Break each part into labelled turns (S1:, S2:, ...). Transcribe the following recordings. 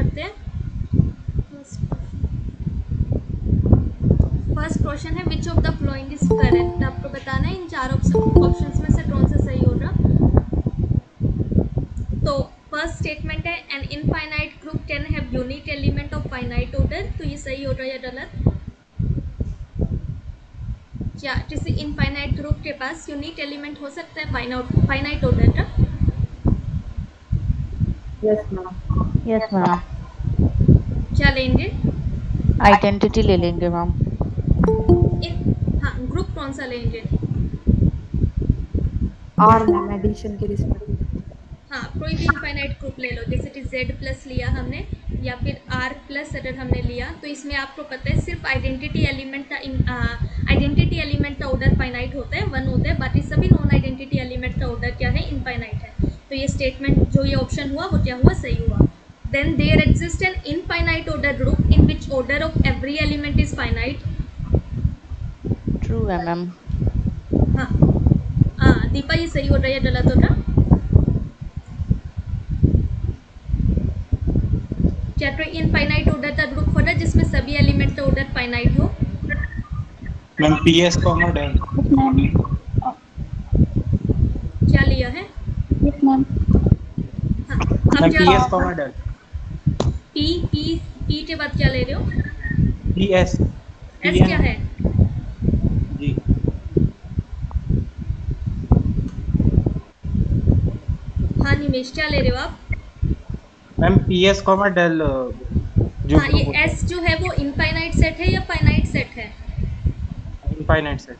S1: करते हैं। First question है which of the following is correct. आपको बताना है इन चार ऑप्शंस में से कौन सा सही होगा। तो फर्स्ट स्टेटमेंट है an infinite group can have unique element of finite order. तो ये सही हो रहा है या गलत? क्या किसी इनफाइनाइट ग्रुप के पास यूनिक एलिमेंट हो सकता है फाइनाइट ऑर्डर का?
S2: Yes ma'am.
S3: Yes ma'am.
S1: क्या लेंगे?
S3: आइडेंटिटी ले लेंगे मैम।
S1: हाँ, ग्रुप कौन सा लेंगे?
S2: आर मैम, एडिशन के रिस्पेक्ट में।
S1: हाँ, कोई भी इनफाइनाइट ग्रुप ले लो, जैसे कि z प्लस लिया हमने या फिर r प्लस अगर हमने लिया, तो इसमें आपको पता है सिर्फ आइडेंटिटी एलिमेंट का ऑर्डर फाइनाइट होता है, 1 होता है, बाकी सभी नॉन आइडेंटिटी एलिमेंट का ऑर्डर क्या है? इनफाइनाइट है। तो ये स्टेटमेंट जो ये ऑप्शन हुआ वो क्या हुआ? सही हुआ। Then there exist an infinite order group in which order of every element is finite.
S3: True है मैम।
S1: हाँ दीपा, ये सही हो रहा है या गलत हो रहा? क्या कोई इनफाइनाइट ऑर्डर का ग्रुप हो रहा है जिसमें सभी एलिमेंट का ऑर्डर फाइनाइट हो?
S4: Ma'am PS comma del.
S1: क्या लिया है?
S3: Yes ma'am.
S1: हाँ,
S4: मैम
S1: अब क्या
S4: PS कॉमा डेल।
S1: पी के बाद क्या ले रहे हो?
S4: PS
S1: एस क्या है?
S4: जी
S1: हाँ निमेश, क्या ले रहे हो आप?
S4: मैम PS कॉमा डेल जो
S1: हाँ, ये एस जो है वो इनफाइनाइट सेट है या फाइनाइट सेट है?
S4: Infinite set.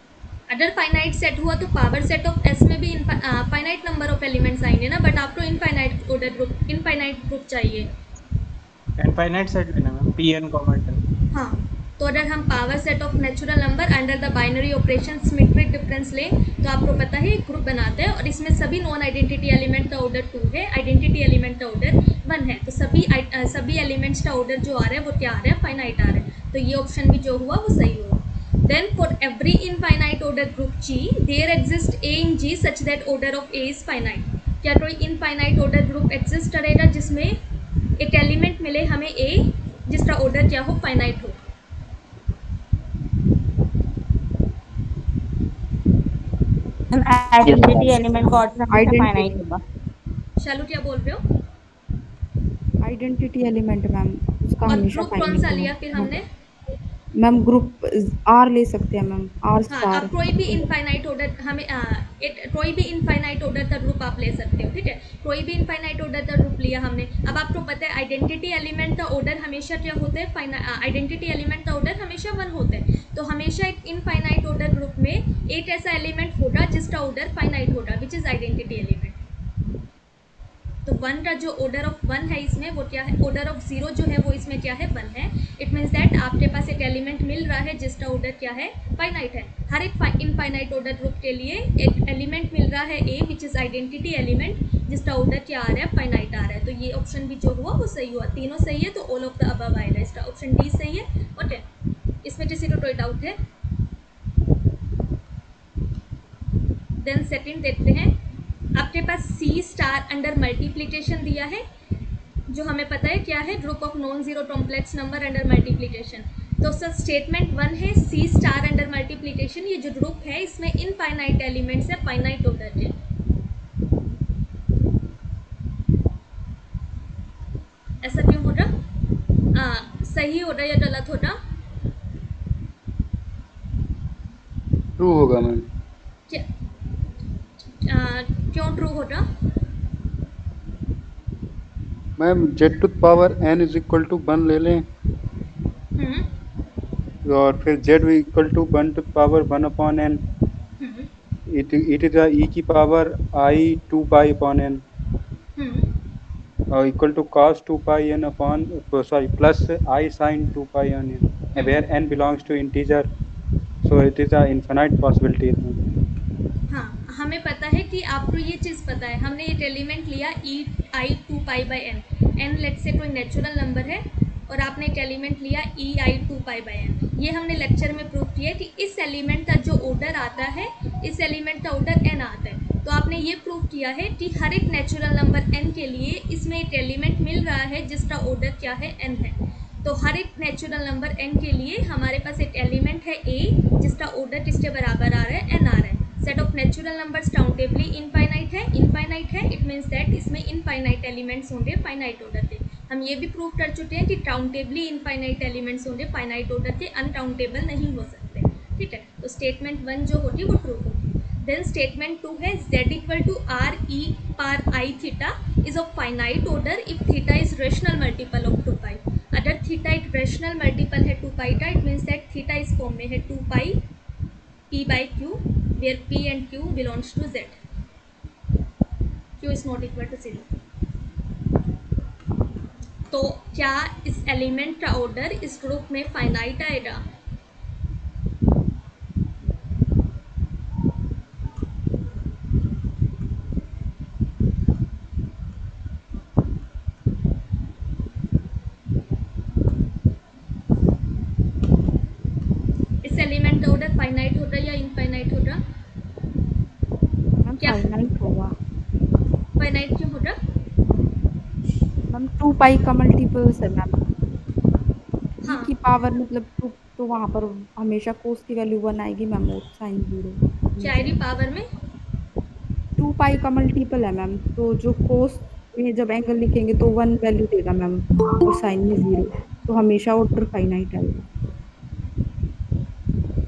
S1: अगर फाइनाइट सेट हुआ तो पावर सेट ऑफ एस में भी फाइनाइट नंबर ऑफ एलिमेंट्स आएंगे ना, बट आपको infinite order group, infinite group चाहिए।
S4: इनफाइनाइट सेट लेना मैम, PN कॉमा डेल।
S1: हाँ, तो अगर हम power set of natural number under the binary operation symmetric difference लें तो आपको पता है एक ग्रुप बनाते हैं और इसमें सभी नॉन आइडेंटिटी एलिमेंट का ऑर्डर 2 है, आइडेंटिटी एलिमेंट का ऑर्डर 1 है। तो सभी एलिमेंट्स का ऑर्डर जो आ रहा है वो क्या आ रहा है? फाइनाइट आ रहा है। तो ये ऑप्शन भी जो हुआ वो सही हुआ। Then for every infinite order group G, there exists A in G such that order of A is finite. क्या कोई इनफाइनाइट ऑर्डर ग्रुप एग्जिस्ट करेगा जिसमें एक एलिमेंट मिले हमें A जिसका ऑर्डर क्या हो? फाइनाइट हो।
S3: आइडेंटिटी एलिमेंट का ऑर्डर हमेशा फाइनाइट होगा।
S1: शालू क्या बोल रहे हो?
S2: आइडेंटिटी एलिमेंट मैम, उसका
S1: और
S2: हमेशा
S1: ग्रुप कौन सा लिया फिर हमने?
S2: मैम ग्रुप आर ले सकते हैं मैम, आर
S1: हाँ,
S2: स्टार।
S1: अब कोई भी इनफाइनाइट ऑर्डर हमें कोई भी इनफाइनाइट ऑर्डर का ग्रुप आप ले सकते हो, ठीक है? कोई भी इनफाइनाइट ऑर्डर का ग्रुप लिया हमने। अब आपको पता है आइडेंटिटी एलिमेंट का ऑर्डर हमेशा क्या होता है? आइडेंटिटी एलिमेंट का ऑर्डर हमेशा 1 होता है। तो हमेशा एक इनफाइनाइट ऑर्डर ग्रुप में एक ऐसा एलिमेंट होगा जिसका ऑर्डर फाइनाइट होगा, विच इज आइडेंटिटी एलिमेंट। तो 1 का जो ऑर्डर ऑफ 1 है इसमें वो क्या है? ऑर्डर ऑफ 0 जो है वो इसमें क्या है? 1 है। इट मीन्स दैट आपके पास एक एलिमेंट मिल रहा है जिसका ऑर्डर क्या है? फाइनाइट है। हर एक इनफाइनाइट ऑर्डर ग्रुप के लिए एक एलिमेंट मिल रहा है ए विच इज आइडेंटिटी एलिमेंट जिसका ऑर्डर क्या आ रहा है? फाइनाइट आ रहा है। तो ये ऑप्शन भी जो हुआ वो सही हुआ। तीनों सही है तो ऑल ऑफ द अबव आएगा। इसका ऑप्शन डी सही है। ओके, इसमें किसी को कोई डाउट है? देन सेकंड देखते हैं। आपके पास सी स्टार अंडर मल्टीप्लिकेशन दिया है, जो हमें पता है क्या है? Group of non zero complex number under multiplication. तो सर स्टेटमेंट 1 है सी स्टार अंडर मल्टीप्लिकेशन। ये जो ग्रुप है इसमें इनफाइनाइट एलिमेंट्स है, फाइनाइट ऑर्डर के। ऐसा क्यों हो रहा? सही हो रहा या गलत हो रहा?
S5: ट्रू होगा मैम।
S1: क्यों ट्रू हो रहा?
S5: Ma'am z to power n is equal to 1 ले लें और फिर z equal to 1 to power 1 upon n। It is e की power I 2 pi upon n equal to cos 2 pi n upon plus I sin 2 pi n where n belongs to integer, so it is a infinite possibility।
S1: हाँ, हमें पता है कि आपको ये चीज़ पता है। हमने एक एलिमेंट लिया I 2 pi by n let say कोई नेचुरल नंबर है और आपने एक एलिमेंट लिया I 2 पाई बाई n। ये हमने लेक्चर में प्रूव किया कि इस एलिमेंट का जो ऑर्डर आता है, इस एलिमेंट का ऑर्डर n आता है। तो आपने ये प्रूव किया है कि हर एक नेचुरल नंबर n के लिए इसमें एक एलिमेंट मिल रहा है जिसका ऑर्डर क्या है n है। तो हर एक नेचुरल नंबर n के लिए हमारे पास एक एलिमेंट है a जिसका ऑर्डर किसके बराबर आ रहा है, n आ रहा है। Set of natural numbers countably infinite है, इट मीन्स दैट इसमें इनफाइनाइट एलिमेंट्स होंगे फाइनाइट ऑर्डर के। हम ये भी प्रूव कर चुके हैं कि काउंटेबली इनफाइनाइट एलिमेंट्स होंगे फाइनाइट ऑर्डर के, अनकाउंटेबल नहीं हो सकते। ठीक है, तो स्टेटमेंट 1 जो होगी वो ट्रू होगी। देन स्टेटमेंट 2 है z equal to r e power i theta is of finite order if theta is rational multiple of 2 pi. अगर थीटा एक रेशनल मल्टीपल है 2 पाई का, इट मीन्स दैट थीटा इस फॉर्म में है 2 पाई p by q where p and q belongs to z, q is not equal to 0। तो क्या इस एलिमेंट का ऑर्डर इस ग्रुप में फाइनाइट आएगा? इस एलिमेंट का ऑर्डर फाइनाइट होगा या इनफाइनाइट होगा?
S2: मैम
S1: क्या?
S2: फाइनाइट होगा
S1: फाइनाइट क्यों होगा?
S2: मैम 2 पाई का मल्टीपल्स है मैम,
S1: हाँ।
S2: की पावर मतलब 2, तो वहाँ पर हमेशा कोस की वैल्यू 1 आएगी मैम और साइन 0।
S1: क्या आएगी पावर में?
S2: 2 पाई का मल्टीपल है मैम, तो जो कोस में जब एंगल लिखेंगे तो 1 वैल्यू देगा मैम और साइन में 0, तो हमेशा ऑर्डर फाइनाइट आएगा।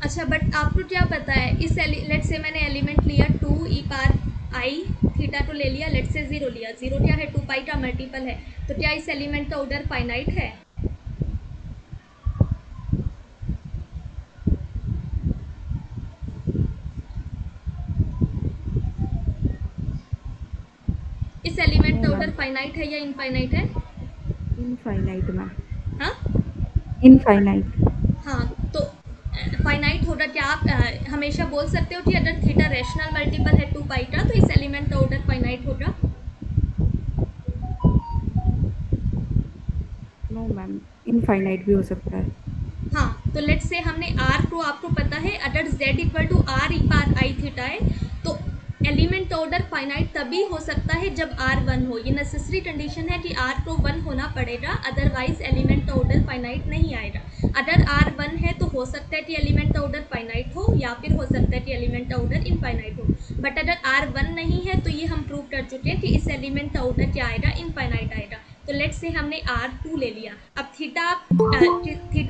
S1: अच्छा, बट आपको क्या पता है इस लेट से मैंने एलिमेंट लिया 2 e पार i थीटा तो ले लिया, लेट से 0 लिया, 0 क्या है 2 पाई का मल्टीपल है, तो क्या इस एलिमेंट का ऑर्डर फाइनाइट है? इस एलिमेंट का ऑर्डर फाइनाइट है या इनफाइनाइट है?
S2: इनफाइनाइट मैम,
S1: हाँ
S2: इनफाइनाइट।
S1: हाँ, तो फाइनाइट होगा। क्या आप हमेशा बोल सकते हो कि अगर थीटा रैशनल मल्टीपल है 2 पाई का तो इस एलिमेंट का ऑर्डर फाइनाइट होगा?
S2: नो मैम, इनफाइनाइट भी हो सकता है।
S1: हाँ, तो लेट्स से हमने r को, आपको पता है अगर z equal to r e power i theta है तो एलिमेंट का ऑर्डर फाइनाइट तभी हो सकता है जब r 1 हो। ये नेसेसरी कंडीशन है कि r को 1 होना पड़ेगा, अदरवाइज एलिमेंट का ऑर्डर फाइनाइट नहीं आएगा। अगर r 1 है तो हो सकता है कि एलिमेंट का ऑर्डर फाइनाइट हो या फिर हो सकता है कि एलिमेंट का ऑर्डर इनफाइनाइट हो। बट अगर r 1 नहीं है तो ये हम प्रूव कर चुके हैं कि इस एलिमेंट का ऑर्डर क्या आएगा, इनफाइनाइट आएगा। तो लेट्स से हमने r2 ले लिया। अब थीटा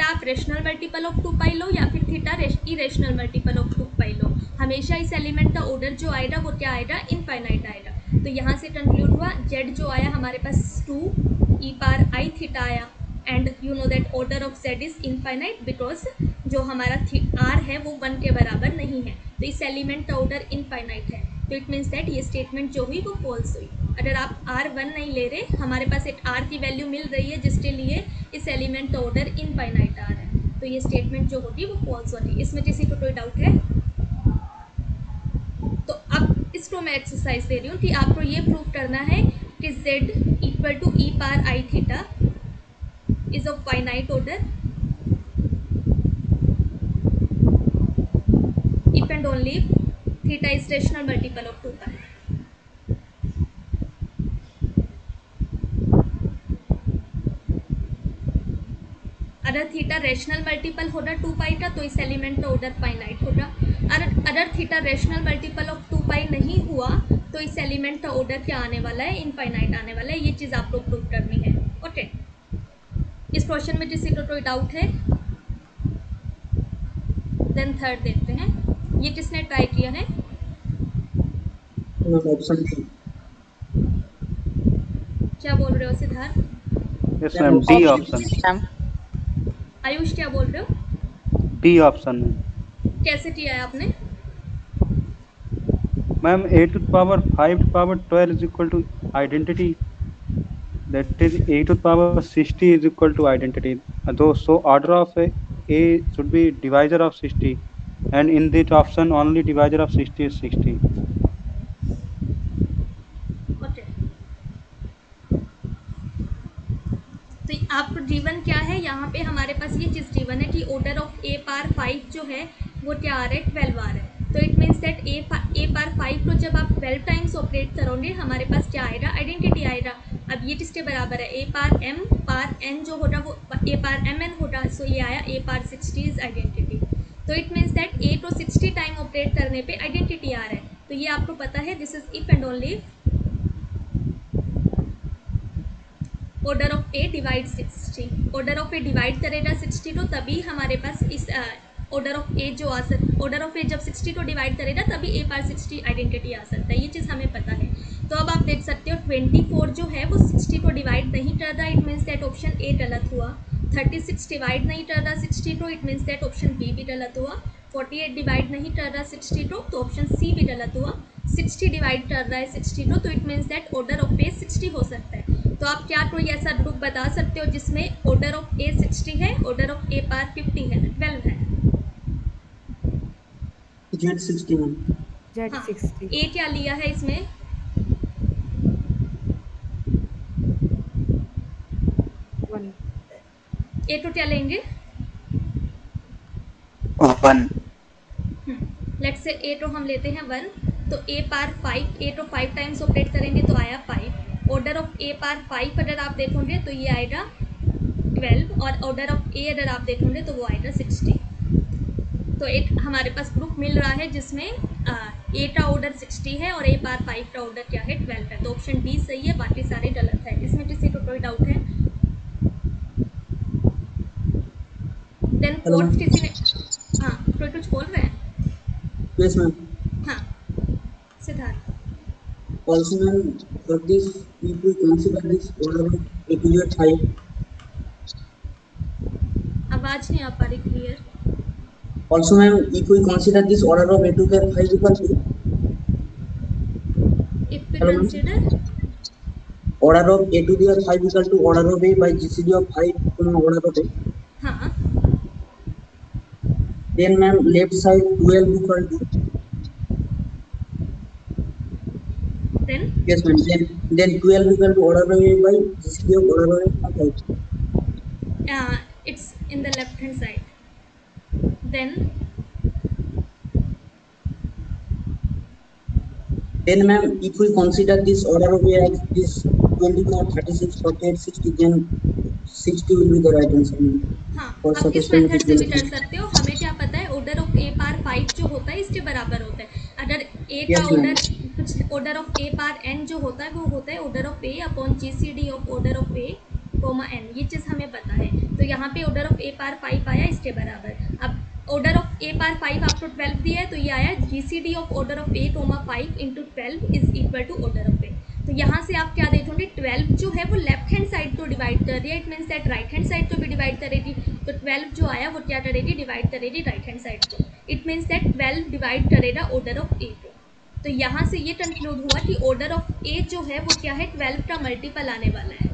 S1: आप रेशनल मल्टीपल ऑफ 2 पाई लो या फिर थीटा इरेशनल मल्टीपल ऑफ 2 पाई लो, हमेशा इस एलिमेंट का ऑर्डर जो आएगा वो क्या आएगा, इनफाइनाइट आएगा। तो यहाँ से कंक्लूड हुआ z जो आया हमारे पास 2 e पार i थीटा आया, and you know that order of z is infinite because जो हमारा r है वो 1 के बराबर नहीं है, तो इस एलिमेंट का ऑर्डर इनफाइनाइट है। तो इट मीन्स दैट ये स्टेटमेंट जो हुई वो फॉल्स हुई। अगर आप r1 नहीं ले रहे, हमारे पास एक r की वैल्यू मिल रही है जिसके लिए इस एलिमेंट का ऑर्डर इनफाइनाइट आ रहा है, तो ये स्टेटमेंट जो होगी वो फॉल्स होगी। इसमें किसी को कोई डाउट है? तो अब इसको मैं एक्सरसाइज दे रही हूँ कि आपको ये प्रूव करना है कि z equal to e power i theta is of finite order if and only if theta is rational multiple of 2 pi। अगर थीटा रैशनल मल्टीपल होगा 2 पाई का तो इस एलिमेंट का ऑर्डर फाइनाइट होगा। अगर थीटा रैशनल मल्टीपल ऑफ 2 पाई नहीं हुआ तो इस एलिमेंट का ऑर्डर क्या आने वाला है, इनफाइनाइट आने वाला है। ये चीज़ आपको प्रूव करनी है। ओके, इस क्वेश्चन में किसी को कोई डाउट है? देन थर्ड देखते हैं। ये किसने ट्राई किया है?
S4: ऑप्शन
S1: क्या बोल रहे हो Siddharth?
S5: Yes ma'am, D option.
S3: Ma'am
S1: Ayush क्या बोल रहे हो?
S5: बी ऑप्शन में।
S1: कैसे किया है आपने?
S5: Ma'am 8 to the power 5 to the power 12 is equal to identity, that is 8 to the power 60 is equal to identity. So order of a should be divisor of 60, and in this option only divisor of 60 is 60.
S1: Okay, तो आपको given क्या है यहाँ पे? हमारे पास ये चीज़ given है कि ऑर्डर ऑफ a पार 5 जो है वो क्या आ रहा है, 12 आ रहा है। तो इट मीन्स दैट ए पार 5 को जब आप 12 टाइम्स ऑपरेट करोगे हमारे पास क्या आएगा, आइडेंटिटी आएगा। अब ये किसके बराबर है, ए पार एन जो होगा वो ए पार एम एन होगा। सो ये आया ए पार 60 इज आइडेंटिटी। तो इट मीन्स दैट ए को 60 टाइम ऑपरेट करने पे आइडेंटिटी आ रहा है। तो ये आपको पता है, this is if and only order of A divide 60। Order of A divide करेगा 60 को, तभी हमारे पास इस ऑर्डर ऑफ ए जो आ सकता, ऑर्डर ऑफ ए जब 60 को डिवाइड करेगा तभी ए पार 60 आइडेंटिटी आ सकता है। ये चीज़ हमें पता है। तो अब आप देख सकते हो 24 जो है वो 60 को डिवाइड नहीं कर रहा, it means that option A गलत हुआ। 36 डिवाइड नहीं कर रहा 60 को, it means that option B भी गलत हुआ। 48 डिवाइड नहीं कर रहा 60 को, तो ऑप्शन सी भी गलत हुआ। 60 डिवाइड कर रहा है 60 को, तो it means that order of a 60 हो सकता है। तो आप क्या कोई ऐसा ग्रुप बता सकते हो जिसमें ऑर्डर ऑफ ए 60 है, ऑर्डर ऑफ ए पार 50 है, 12 है?
S6: Z60 ma'am.
S2: Z60
S1: ए क्या लिया है इसमें?
S2: 1
S1: ए तो क्या लेंगे?
S6: 1
S1: लेट्स से ए तो हम लेते हैं 1। तो ए पार 5, ए तो 5 टाइम्स ऑपरेट करेंगे तो आया 5। ऑर्डर ऑफ ए पार 5 अगर आप देखोगे तो ये आएगा 12, और ऑर्डर ऑफ ए अगर आप देखोगे तो वो आएगा 60। तो एक हमारे पास ग्रुप मिल रहा है जिसमें ए का ऑर्डर 60 है और ए पार 5 का ऑर्डर क्या है, 12 है। तो ऑप्शन डी सही है, बाकी सारे गलत है। इसमें किसी को कोई डाउट है? देन फोर्थ किसी ने, हाँ कोई कुछ बोल रहे हैं?
S6: Yes ma'am.
S1: हाँ Siddharth.
S6: Also ma'am, for this if we consider this order of a to the 5,
S1: आवाज़ नहीं आ पा रही clear.
S6: also ma'am, if we consider this order of a to the 5 equal to
S1: if we
S6: Hello, ma'am.
S1: Consider,
S6: order of a to the 5 equal to order of a by GCD of 5 comma order of a,
S1: हाँ
S6: then ma'am left side 12 equal to,
S1: then
S6: yes ma'am, then 12 equal to order of a by GCD of order of a comma 5.
S1: it's in the left hand side.
S6: Then ma'am, if we consider this order of a as this 24, 36, 48, 60, then 60 will be the right answer ma'am.
S1: हाँ
S6: और
S1: आप किस
S6: satisfying
S1: method से भी
S6: equation.
S1: कर सकते हो। हमें क्या पता है, ऑर्डर ऑफ ए पार 5 जो होता है इसके बराबर होता है। अगर ए का
S6: Yes, ma'am.
S1: ऑर्डर कुछ order of A power n जो होता है वो होता है order of A upon GCD of order of A comma n. ये चीज़ हमें पता है। तो यहाँ पे ऑर्डर ऑफ ए पार 5 आया इसके बराबर। अब ऑर्डर ऑफ ए पार 5 आपको 12 दिया है, तो ये आया GCD of order of A comma 5 into 12 is equal to order of a. तो यहाँ से आप क्या देखोगे, 12 जो है वो लेफ्ट हैंड साइड को डिवाइड कर रही है, it means that right hand side को भी डिवाइड करेगी। तो 12 जो आया वो क्या करेगी, डिवाइड करेगी राइट हैंड साइड को। इट मीन्स दैट 12 डिवाइड करेगा ऑर्डर ऑफ ए को। तो यहाँ से ये कंक्लूड हुआ कि ऑर्डर ऑफ ए जो है वो क्या है, 12 का मल्टीपल आने वाला है।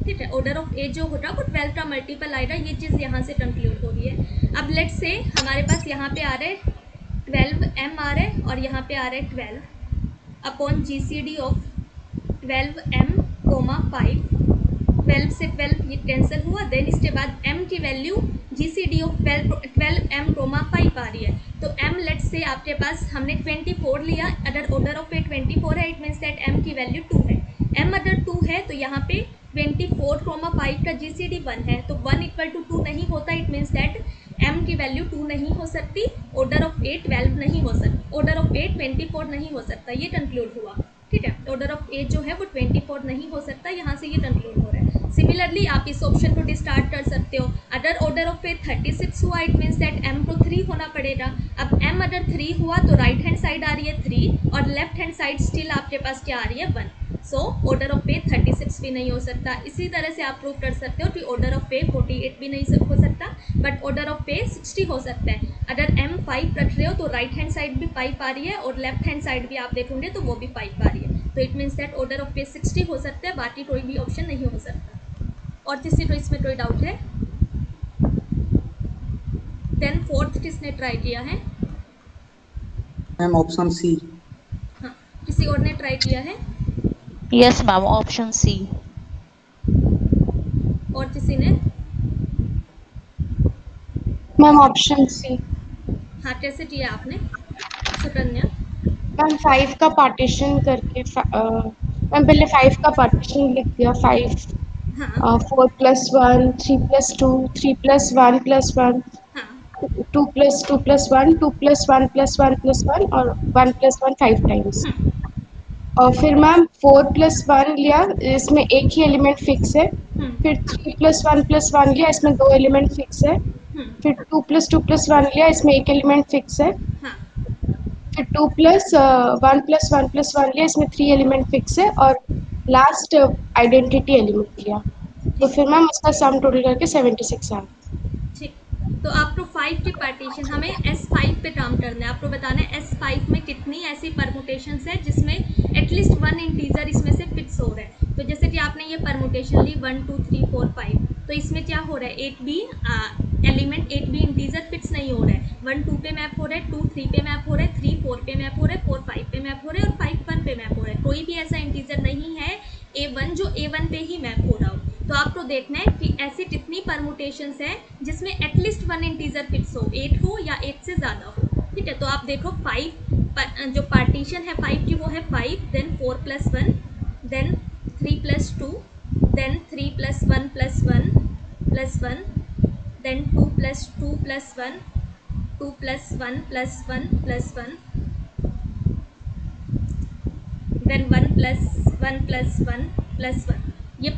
S1: ठीक है, ऑर्डर ऑफ ए जो होगा वो 12 का मल्टीपल आएगा। ये चीज़ यहाँ से कंक्लूड हो रही है। अब लेट्स से हमारे पास यहाँ पे आ रहा है 12m आ रहा है और यहाँ पे आ रहा है 12 upon GCD of 12m comma 5। 12 से 12 ये कैंसिल हुआ। देन इसके बाद m की value GCD of 12m comma 5 आ रही है। तो m लेट्स से आपके पास हमने 24 लिया। अगर ऑर्डर ऑफ ए 24 है, इट मीन्स दैट m की वैल्यू 2 है। m अगर 2 है तो यहाँ पे 24,5 का GCD 1 है, तो 1 इक्वल टू 2 नहीं होता। इट मीन्स दैट m की वैल्यू 2 नहीं हो सकती, ऑर्डर ऑफ ए 12 नहीं हो सकता, ऑर्डर ऑफ ए 24 नहीं हो सकता। ये कंक्लूड हुआ। ठीक है, ऑर्डर ऑफ ए जो है वो 24 नहीं हो सकता। यहाँ से ये कंक्लूड हो रहा है। सिमिलरली आप इस ऑप्शन को डिस्टार्ट कर सकते हो। अगर ऑर्डर ऑफ ए 36 हुआ, इट मीन्स दैट m को 3 होना पड़ेगा। अब m अगर 3 हुआ तो राइट हैंड साइड आ रही है 3 और लेफ्ट हैंड साइड स्टिल आपके पास क्या आ रही है 1। सो ऑर्डर ऑफ ए 36 भी नहीं हो सकता। इसी तरह से आप प्रूव कर सकते हो कि ऑर्डर ऑफ ए 48 भी नहीं हो सकता, बट ऑर्डर ऑफ ए 60 हो सकता है। अगर m 5 रख रहे हो तो राइट हैंड साइड भी 5 आ रही है और लेफ्ट हैंड साइड भी आप देखोगे तो वो भी 5 आ रही है। तो it means that order of a 60 हो सकता है, बाकी कोई भी ऑप्शन नहीं हो सकता। और किसी को इसमें कोई डाउट है? देन फोर्थ किसने ट्राई किया है?
S6: Ma'am option C.
S1: हाँ, किसी और ने ट्राई किया है?
S3: Yes, ma'am. Option C.
S1: और किसी ने?
S7: Ma'am option C.
S1: हाँ कैसे किया आपने सुकन्या?
S7: मैम 5 का पार्टीशन करके मैम पहले 5 का पार्टीशन लिख दिया 5
S1: हाँ
S7: 4 + 1 3 + 2 3 + 1 + 1
S1: हाँ
S7: 2 + 2 + 1 2 + 1 + 1 + 1 और 1 + 1 5 टाइम्स। और फिर मैम 4 + 1 लिया, इसमें एक ही एलिमेंट फिक्स है। फिर 3 + 1 + 1 लिया, इसमें 2 एलिमेंट फिक्स है। फिर 2 + 2 + 1 लिया, इसमें एक एलिमेंट फिक्स है।
S1: हाँ
S7: फिर 2 + 1 + 1 + 1 लिया, इसमें 3 एलिमेंट फिक्स है। और लास्ट आइडेंटिटी एलिमेंट लिया, तो फिर मैम उसका सम टोटल करके 76 आया।
S1: ठीक। तो आपको 5 की पार्टीशन हमें S5 पे काम करना है। आपको बताना है S5 में कितनी ऐसी परमुटेशंस है जिसमें एटलीस्ट 1 इंटीजर इसमें से फिक्स हो रहा है। तो जैसे कि आपने ये परमुटेशन ली 1 2 3 4 5, तो इसमें क्या हो रहा है, एक भी एलिमेंट एक भी इंटीजर फिक्स नहीं हो रहा है। 1 2 पे मैप हो रहा है, 2 3 पे मैप हो रहा है, 3 4 पे मैप हो रहा है, 4 5 पे मैप हो रहा है और 5 1 पे मैप हो रहा है। कोई भी ऐसा इंटीजर नहीं है A1 जो A1 पे ही मैप हो रहा हो। तो आपको देखना है कि ऐसी कितनी परमुटेशंस हैं जिसमें एटलीस्ट 1 इंटीजर फिक्स हो, 8 हो या 8 से ज़्यादा हो। ठीक है, तो आप देखो 5 जो पार्टीशन है 5 की वो है 5, then 4 + 1, then 3 + 2, then 3 + 1 + 1 + 1, then 2 + 2 + 1, 2 + 1 + 1 + 1, then 1 + 1 + 1 + 1। ये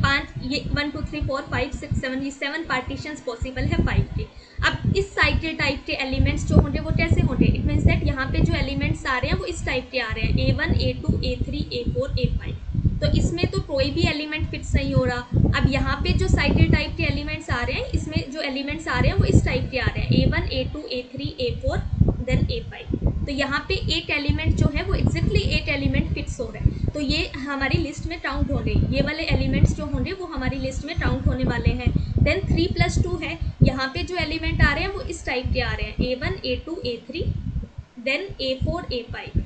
S1: 1 2 3 4 5 6 7 ये 7 पार्टीशंस पॉसिबल है 5 के। अब इस साइकिल टाइप के एलिमेंट्स जो होंगे वो कैसे होंगे, इट मीन्स दैट यहाँ पे जो एलिमेंट्स आ रहे हैं वो इस टाइप के आ रहे हैं A1 A2 A3 A4 A5। तो इसमें तो कोई भी एलिमेंट फिक्स नहीं हो रहा। अब यहाँ पे जो साइकिल टाइप के एलिमेंट्स आ रहे हैं, इसमें जो एलिमेंट्स आ रहे हैं वो इस टाइप के आ रहे हैं A1 A2 A3 A4 then A5। तो यहाँ पे 8 एलिमेंट जो है वो एग्जैक्टली 8 एलिमेंट फिक्स हो रहे हैं। तो ये हमारी लिस्ट में काउंट होंगे, ये वाले एलिमेंट्स जो होंगे वो हमारी लिस्ट में काउंट होने वाले हैं। देन 3 + 2 है, यहाँ पे जो एलिमेंट आ रहे हैं वो इस टाइप के आ रहे हैं A1 A2 A3 then A4 A5।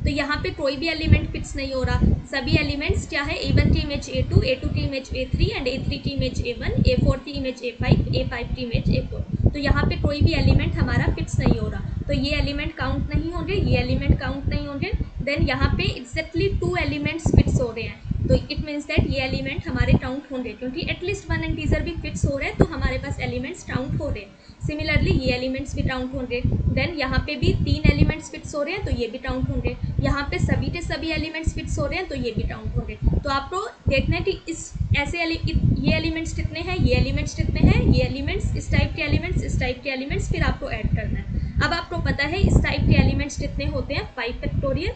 S1: तो यहाँ पे कोई भी एलिमेंट फिक्स नहीं हो रहा। सभी एलिमेंट्स क्या है, A1 की इमेज A2 A2 की इमेज A3 एंड A3 की इमेज A1 A4 की इमेज A5 A5 की इमेज A4। तो यहाँ पे कोई भी एलिमेंट हमारा फिक्स नहीं हो रहा। तो ये एलिमेंट काउंट नहीं होंगे, ये एलिमेंट काउंट नहीं होंगे। देन यहाँ पे एग्जैक्टली 2 एलिमेंट्स फिक्स हो रहे हैं, तो इट मीन्स दैट ये एलिमेंट हमारे काउंट होंगे, क्योंकि एटलीस्ट 1 इंटीजर भी फिक्स हो रहे हैं तो हमारे पास एलिमेंट्स काउंट हो रहे हैं। सिमिलरली ये एलिमेंट्स भी काउंट होंगे। देन यहाँ पे भी 3 एलिमेंट्स फिक्स हो रहे हैं तो ये भी काउंट होंगे। यहाँ पे सभी के सभी एलिमेंट्स फिक्स हो रहे हैं तो ये भी काउंट होंगे। तो आपको देखना है कि इस ऐसे ये एलिमेंट्स कितने हैं, ये एलिमेंट्स कितने हैं, ये एलिमेंट्स, इस टाइप के एलिमेंट्स, इस टाइप के एलिमेंट्स, फिर आपको ऐड करना है। अब आपको पता है इस टाइप के एलिमेंट्स कितने होते हैं, 5 factorial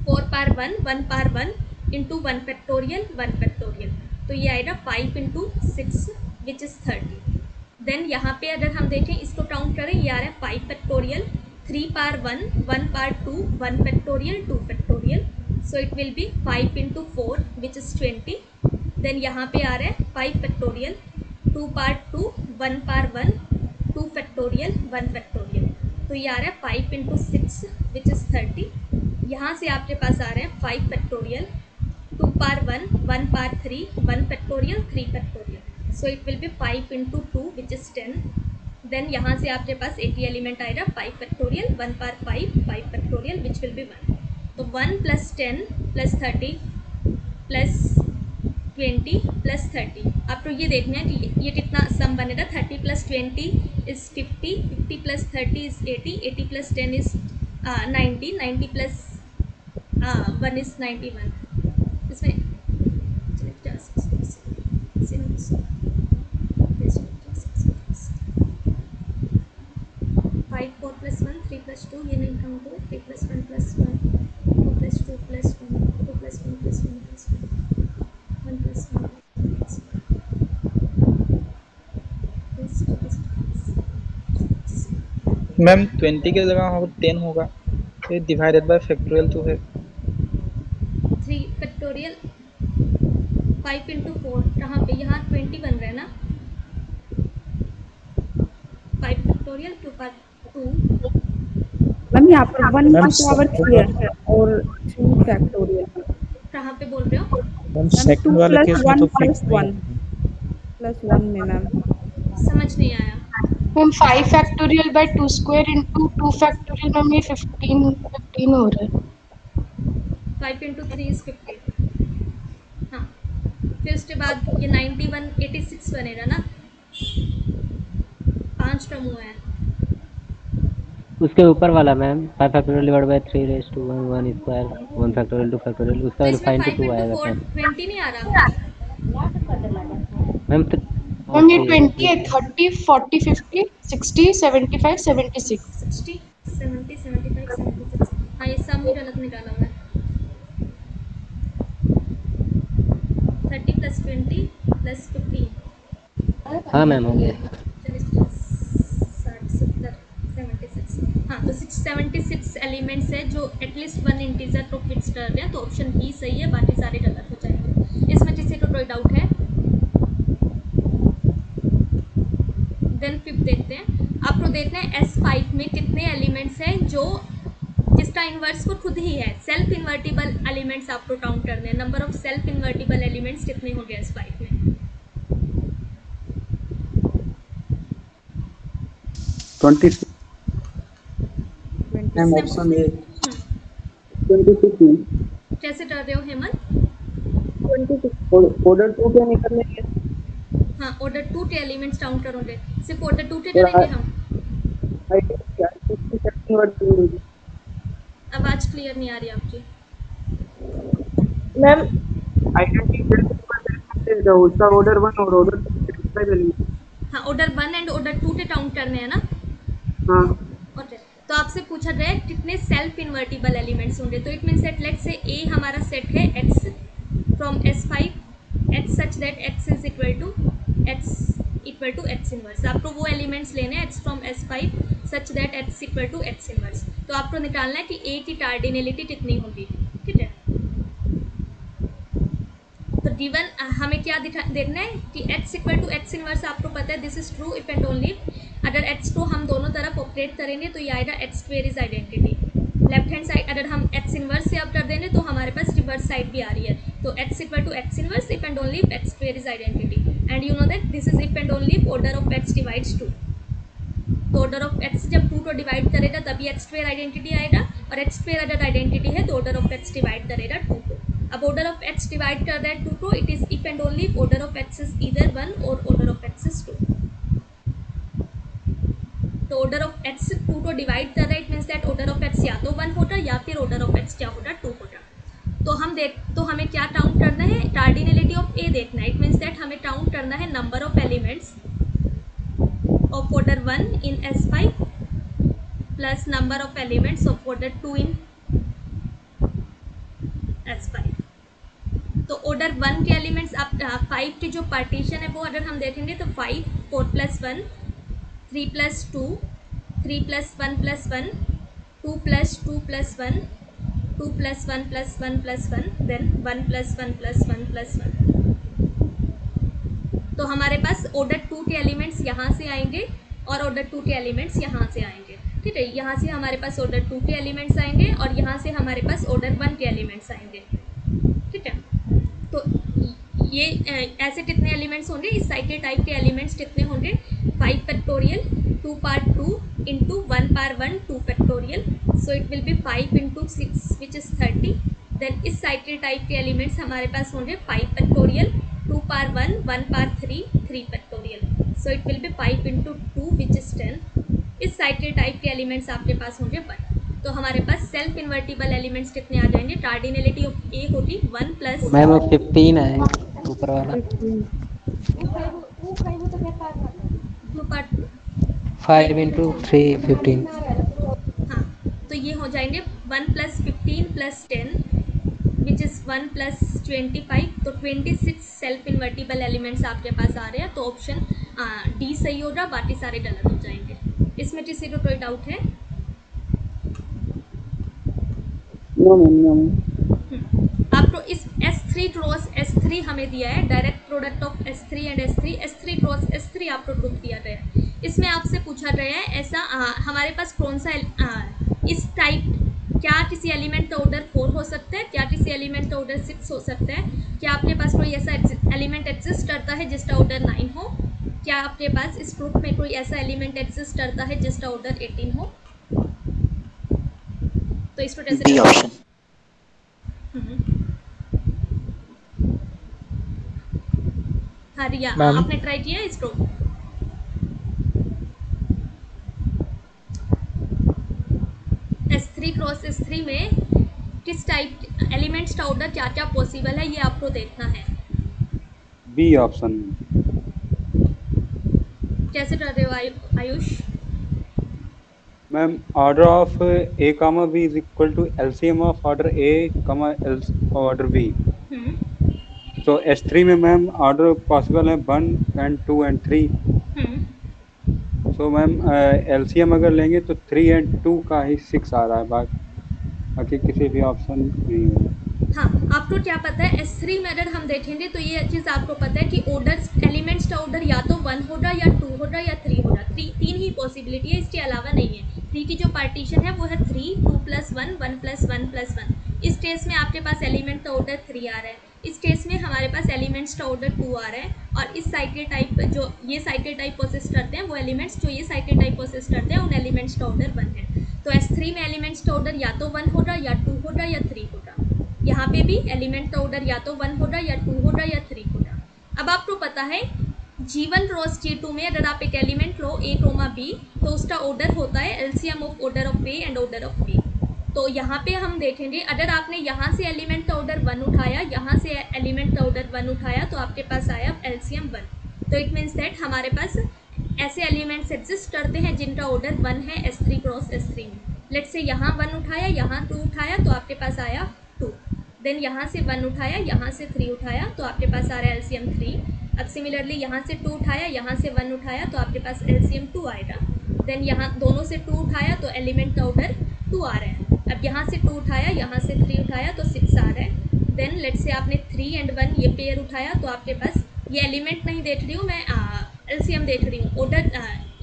S1: 4 power 1 1 power 1 into 1 factorial 1 factorial. तो ये आएगा 5 × 6 विच इज़ 30। देन यहाँ पे अगर हम देखें इसको काउंट करें, ये आ रहा है 5 factorial 3 power 1 1 power 2 1 factorial 2 factorial. So it will be 5 × 4 which is 20। देन यहाँ पे आ रहा है 5 factorial 2 power 2 1 power 1 2 factorial 1 factorial. तो ये आ रहा है 5 × 6 विच इज़ 30। यहाँ से आपके पास आ रहे हैं 5 factorial 2 power 1 1 power 3 1 factorial 3 factorial. So it will be 5 × 2 which is 10। देन यहाँ से आपके पास 80 एलिमेंट आएगा 5 factorial 1 power 5 5 factorial which will be 1। तो 1 + 10 + 30 + 20 + 30। आपको ये देखना है कि ये कितना सम बनेगा। 30 + 20 इज़ 50 50 + 30 इज़ 80 80 + 10 इज़ 90 90 + 1 इज़ 91। इसमें 5 4 + 1 3 + 2 ये नहीं काउंट हो, 3 + 1 + 1 2 + 2 + 1 2 + 1 + 1 + 1 1 + 1
S8: मैम 20 की जगह 10 होगा, तो डिवाइडेड बाय फैक्टोरियल तो है
S1: 3 फैक्टोरियल 5 × 4 कहाँ पे, यहाँ 20 बन रहा है ना। 5 फैक्टोरियल 2 पावर 2
S2: मैम यहाँ पर 1 की पावर 3 है और 3 फैक्टोरियल।
S1: कहाँ पे बोल रहे हो?
S4: मैम
S2: मैम
S4: सेकंड
S2: 2
S4: वाले
S2: +
S4: केस में
S2: 1
S4: तो
S2: +
S4: फिक्स नहीं
S2: 1
S4: है।
S2: + 1 में मैम
S1: समझ नहीं आया।
S7: Ma'am 5 factorial by 2 square into 2 factorial ma'am ये 15 हो रहा है
S1: 5 इंटू 3 इज 15। हाँ, फिर उसके बाद ये 91 86 बनेगा ना, 5 टर्म हुआ है।
S9: उसके ऊपर वाला ma'am 5 factorial divide by 3 raise to 1 1 square 1 factorial 2 factorial उसका
S1: तो
S9: वैल्यू
S1: इसमें
S9: 5
S1: 5
S9: इंटू 2
S1: इंटू
S9: आएगा
S1: 4
S9: मैम
S1: 20 नहीं आ रहा।
S9: मैम
S7: मैम ये 20 है 30 40 50 60 75 76
S1: 60 70 75 76। हाँ, ये सब ही गलत निकाला मैं। 30 प्लस 20 प्लस 15।
S9: हाँ मैम हो गया
S1: 60 70 76। हाँ, तो 76 एलिमेंट्स है जो एटलीस्ट वन इंटीजर को फिक्स कर रहे हैं, तो ऑप्शन बी सही है, बाकी सारे गलत हो जाएंगे। इसमें किसी को कोई डाउट है? देन फिफ्थ देखते हैं। आपको देखना है S5 में कितने एलिमेंट्स हैं जो जिसका इन्वर्स को खुद ही है। सेल्फ इन्वर्टिबल एलिमेंट्स आपको काउंट करने हैं। Number of self invertible elements कितने होंगे S5 में?
S5: 26
S6: मैम ऑप्शन ए 26
S1: कैसे कर रहे हो हेमंत?
S6: 26 ऑर्डर 2 क्या निकलेंगे?
S1: हाँ, ऑर्डर 2 के एलिमेंट्स काउंट करोगे, सिर्फ ऑर्डर 2 के करेंगे हम। आवाज क्लियर नहीं आ रही आपकी
S6: मैम। आइडेंटिटी उसका ऑर्डर 1 और ऑर्डर 2।
S1: हाँ, ऑर्डर 1 एंड ऑर्डर 2 के काउंट करने हैं ना।
S6: हाँ,
S1: ओके, तो आपसे पूछा गया है कितने सेल्फ इन्वर्टिबल एलिमेंट्स होंगे। तो it means that let's say ए हमारा सेट है x from S5 x such that x is equal to x inverse. आपको वो एलिमेंट्स लेने हैं x from S5 such that x equal to x inverse. तो आपको निकालना है कि a की कार्डिनलिटी कितनी होगी, ठीक है। तो गिवन हमें क्या देखना है कि x equal to x inverse आपको पता है, this is true if and only अगर x को हम दोनों तरफ ऑपरेट करेंगे तो ये आएगा x square is identity. Left hand side अगर हम x इनवर्स से अब कर देंगे तो हमारे पास रिवर्स साइड भी आ रही है। तो x equal to x inverse if and only x square is identity and you know that this is if and only order of x divides 2। तो ऑर्डर ऑफ x जब 2 को डिवाइड करेगा तभी x square identity आएगा, और x square अगर identity है तो ऑर्डर ऑफ x डिवाइड करेगा 2 को। अब ऑर्डर ऑफ x डिवाइड कर रहा है 2 को, it is if and only order of x is either 1 और ऑर्डर ऑफ x इज 2। तो ऑर्डर ऑफ x 2 को डिवाइड कर रहा है, it means that order of x या तो 1 होगा या फिर ऑर्डर ऑफ x क्या होगा 2 होगा। तो हमें क्या काउंट करना है, कार्डिनलिटी ऑफ a देखना है। इट मीन्स दैट हमें काउंट करना है number of elements of order 1 in S5 plus number of elements of order 2 in S5। तो ऑर्डर 1 के एलिमेंट्स आप 5 की जो पार्टीशन है वो अगर हम देखेंगे तो 5 4 plus 1 3 plus 2 3 plus 1 plus 1 2 plus 2 plus 1 2 plus 1 plus 1 plus 1 then 1 plus 1 plus 1 plus 1। तो हमारे पास ऑर्डर 2 के एलिमेंट्स यहाँ से आएंगे और ऑर्डर 2 के एलिमेंट्स यहाँ से आएंगे, ठीक है। यहाँ से हमारे पास ऑर्डर 2 के एलिमेंट्स आएंगे और यहाँ से हमारे पास ऑर्डर 1 के एलिमेंट्स आएंगे, ठीक है। तो ये ऐसे कितने एलिमेंट्स होंगे, इस साइकिल टाइप के एलिमेंट्स कितने होंगे, 5 factorial 2 power 2 into 1 power 1 2 factorial, so it will be 5 into 6 which is 30। देन इस साइकिल टाइप के एलिमेंट्स हमारे पास होंगे 5 factorial 2 power 1 1 power 3 3 factorial, so it will be 5 into 2 which is 10। इस साइकिल टाइप के एलिमेंट्स आपके पास होंगे 1। तो हमारे पास सेल्फ इन्वर्टिबल एलिमेंट्स कितने आ जाएंगे, कार्डिनलिटी ऑफ ए होगी 1 प्लस
S9: मैम 15 है ऊपर वाला 5 इंटू 3 15।
S1: हाँ, तो ये हो जाएंगे 1 plus 15 plus 10 which is 1 plus 25। तो 26 सेल्फ इन्वर्टिबल एलिमेंट्स आपके पास आ रहे हैं। तो ऑप्शन डी सही होगा, बाकी सारे गलत हो जाएंगे। इसमें किसी को कोई डाउट है? आपको इस S3 क्रॉस S3 हमें दिया है, direct product of S3 and S3 cross S3 आपको ग्रुप दिया गया है। इसमें आपसे पूछा गया है ऐसा हमारे पास कौन सा इस टाइप, क्या किसी एलिमेंट का ऑर्डर 4 हो सकता है, क्या किसी एलिमेंट का ऑर्डर 6 हो सकता है, क्या आपके पास कोई ऐसा एलिमेंट एग्जिस्ट करता है जिसका ऑर्डर 9 हो, क्या आपके पास इस ग्रुप में कोई ऐसा एलिमेंट एग्जिस्ट करता है जिसका ऑर्डर 18 हो? तो इसको कैसे
S3: B option.
S1: हाँ रिया,
S8: मैम
S1: आपने ट्राई किया इसको? S3 क्रॉस S3 में किस टाइप एलिमेंट्स का ऑर्डर क्या क्या पॉसिबल है, ये आपको देखना है।
S5: B option.
S1: कैसे कर रहे हो Ayush?
S5: Ma'am order of A comma B is equal to LCM of order A comma order B. तो S3 में मैम ऑर्डर पॉसिबल है 1 and 2 and 3। So ma'am LCM अगर लेंगे तो 3 and 2 का ही 6 आ रहा है, बाकी किसी भी ऑप्शन नहीं होगा।
S1: हाँ, आपको क्या पता है S3 में अगर हम देखेंगे तो ये चीज़ आपको पता है कि ऑर्डर एलिमेंट्स का ऑर्डर या तो 1 होगा या 2 होगा या 3 होगा। तीन ही पॉसिबिलिटी है, इसके अलावा नहीं है। 3 की जो पार्टीशन है वो है 3, 2 + 1, 1 + 1 + 1। इस केस में आपके पास एलिमेंट का ऑर्डर 3 आ रहा है, इस केस में हमारे पास एलिमेंट्स का ऑर्डर 2 आ रहा है, और इस साइकिल टाइप जो ये साइकिल टाइप प्रोसेस करते हैं वो एलिमेंट्स जो ये साइकिल टाइप प्रोसेस करते हैं उन एलिमेंट्स का ऑर्डर 1 है। तो S3 में एलिमेंट्स का ऑर्डर या तो 1 होगा या 2 होगा या 3 होगा। यहाँ पे भी एलिमेंट का ऑर्डर या तो 1 होगा या 2 होगा या 3 होगा। अब आपको पता है G1 क्रॉस G2 में अगर आप एक एलिमेंट लो A, B तो उसका ऑर्डर होता है LCM of order of A and order of B। तो यहाँ पे हम देखेंगे अगर आपने यहाँ से एलिमेंट का ऑर्डर 1 उठाया, यहाँ से एलिमेंट का ऑर्डर 1 उठाया तो आपके पास आया एलसीएम 1। तो इट मीन्स दैट हमारे पास ऐसे एलिमेंट्स एग्जिस्ट करते हैं जिनका ऑर्डर 1 है S3 क्रॉस S3 में। लेट्स से यहाँ 1 उठाया, यहाँ 2 उठाया तो आपके पास आया 2। देन यहाँ से 1 उठाया, यहाँ से 3 उठाया तो आपके पास आ रहा है एलसीएम 3। अब सिमिलरली यहाँ से 2 उठाया, यहाँ से 1 उठाया तो आपके पास एलसीएम 2 आएगा। देन यहाँ दोनों से 2 उठाया तो एलिमेंट का ऑर्डर 2 आ रहा है। अब यहाँ से 2 उठाया, यहाँ से 3 उठाया तो 6 आ रहा है। देन लेट्स से आपने 3 and 1 ये पेयर उठाया तो आपके पास ये एलिमेंट नहीं देख रही हूँ मैं, एलसीएम देख रही हूँ। ऑर्डर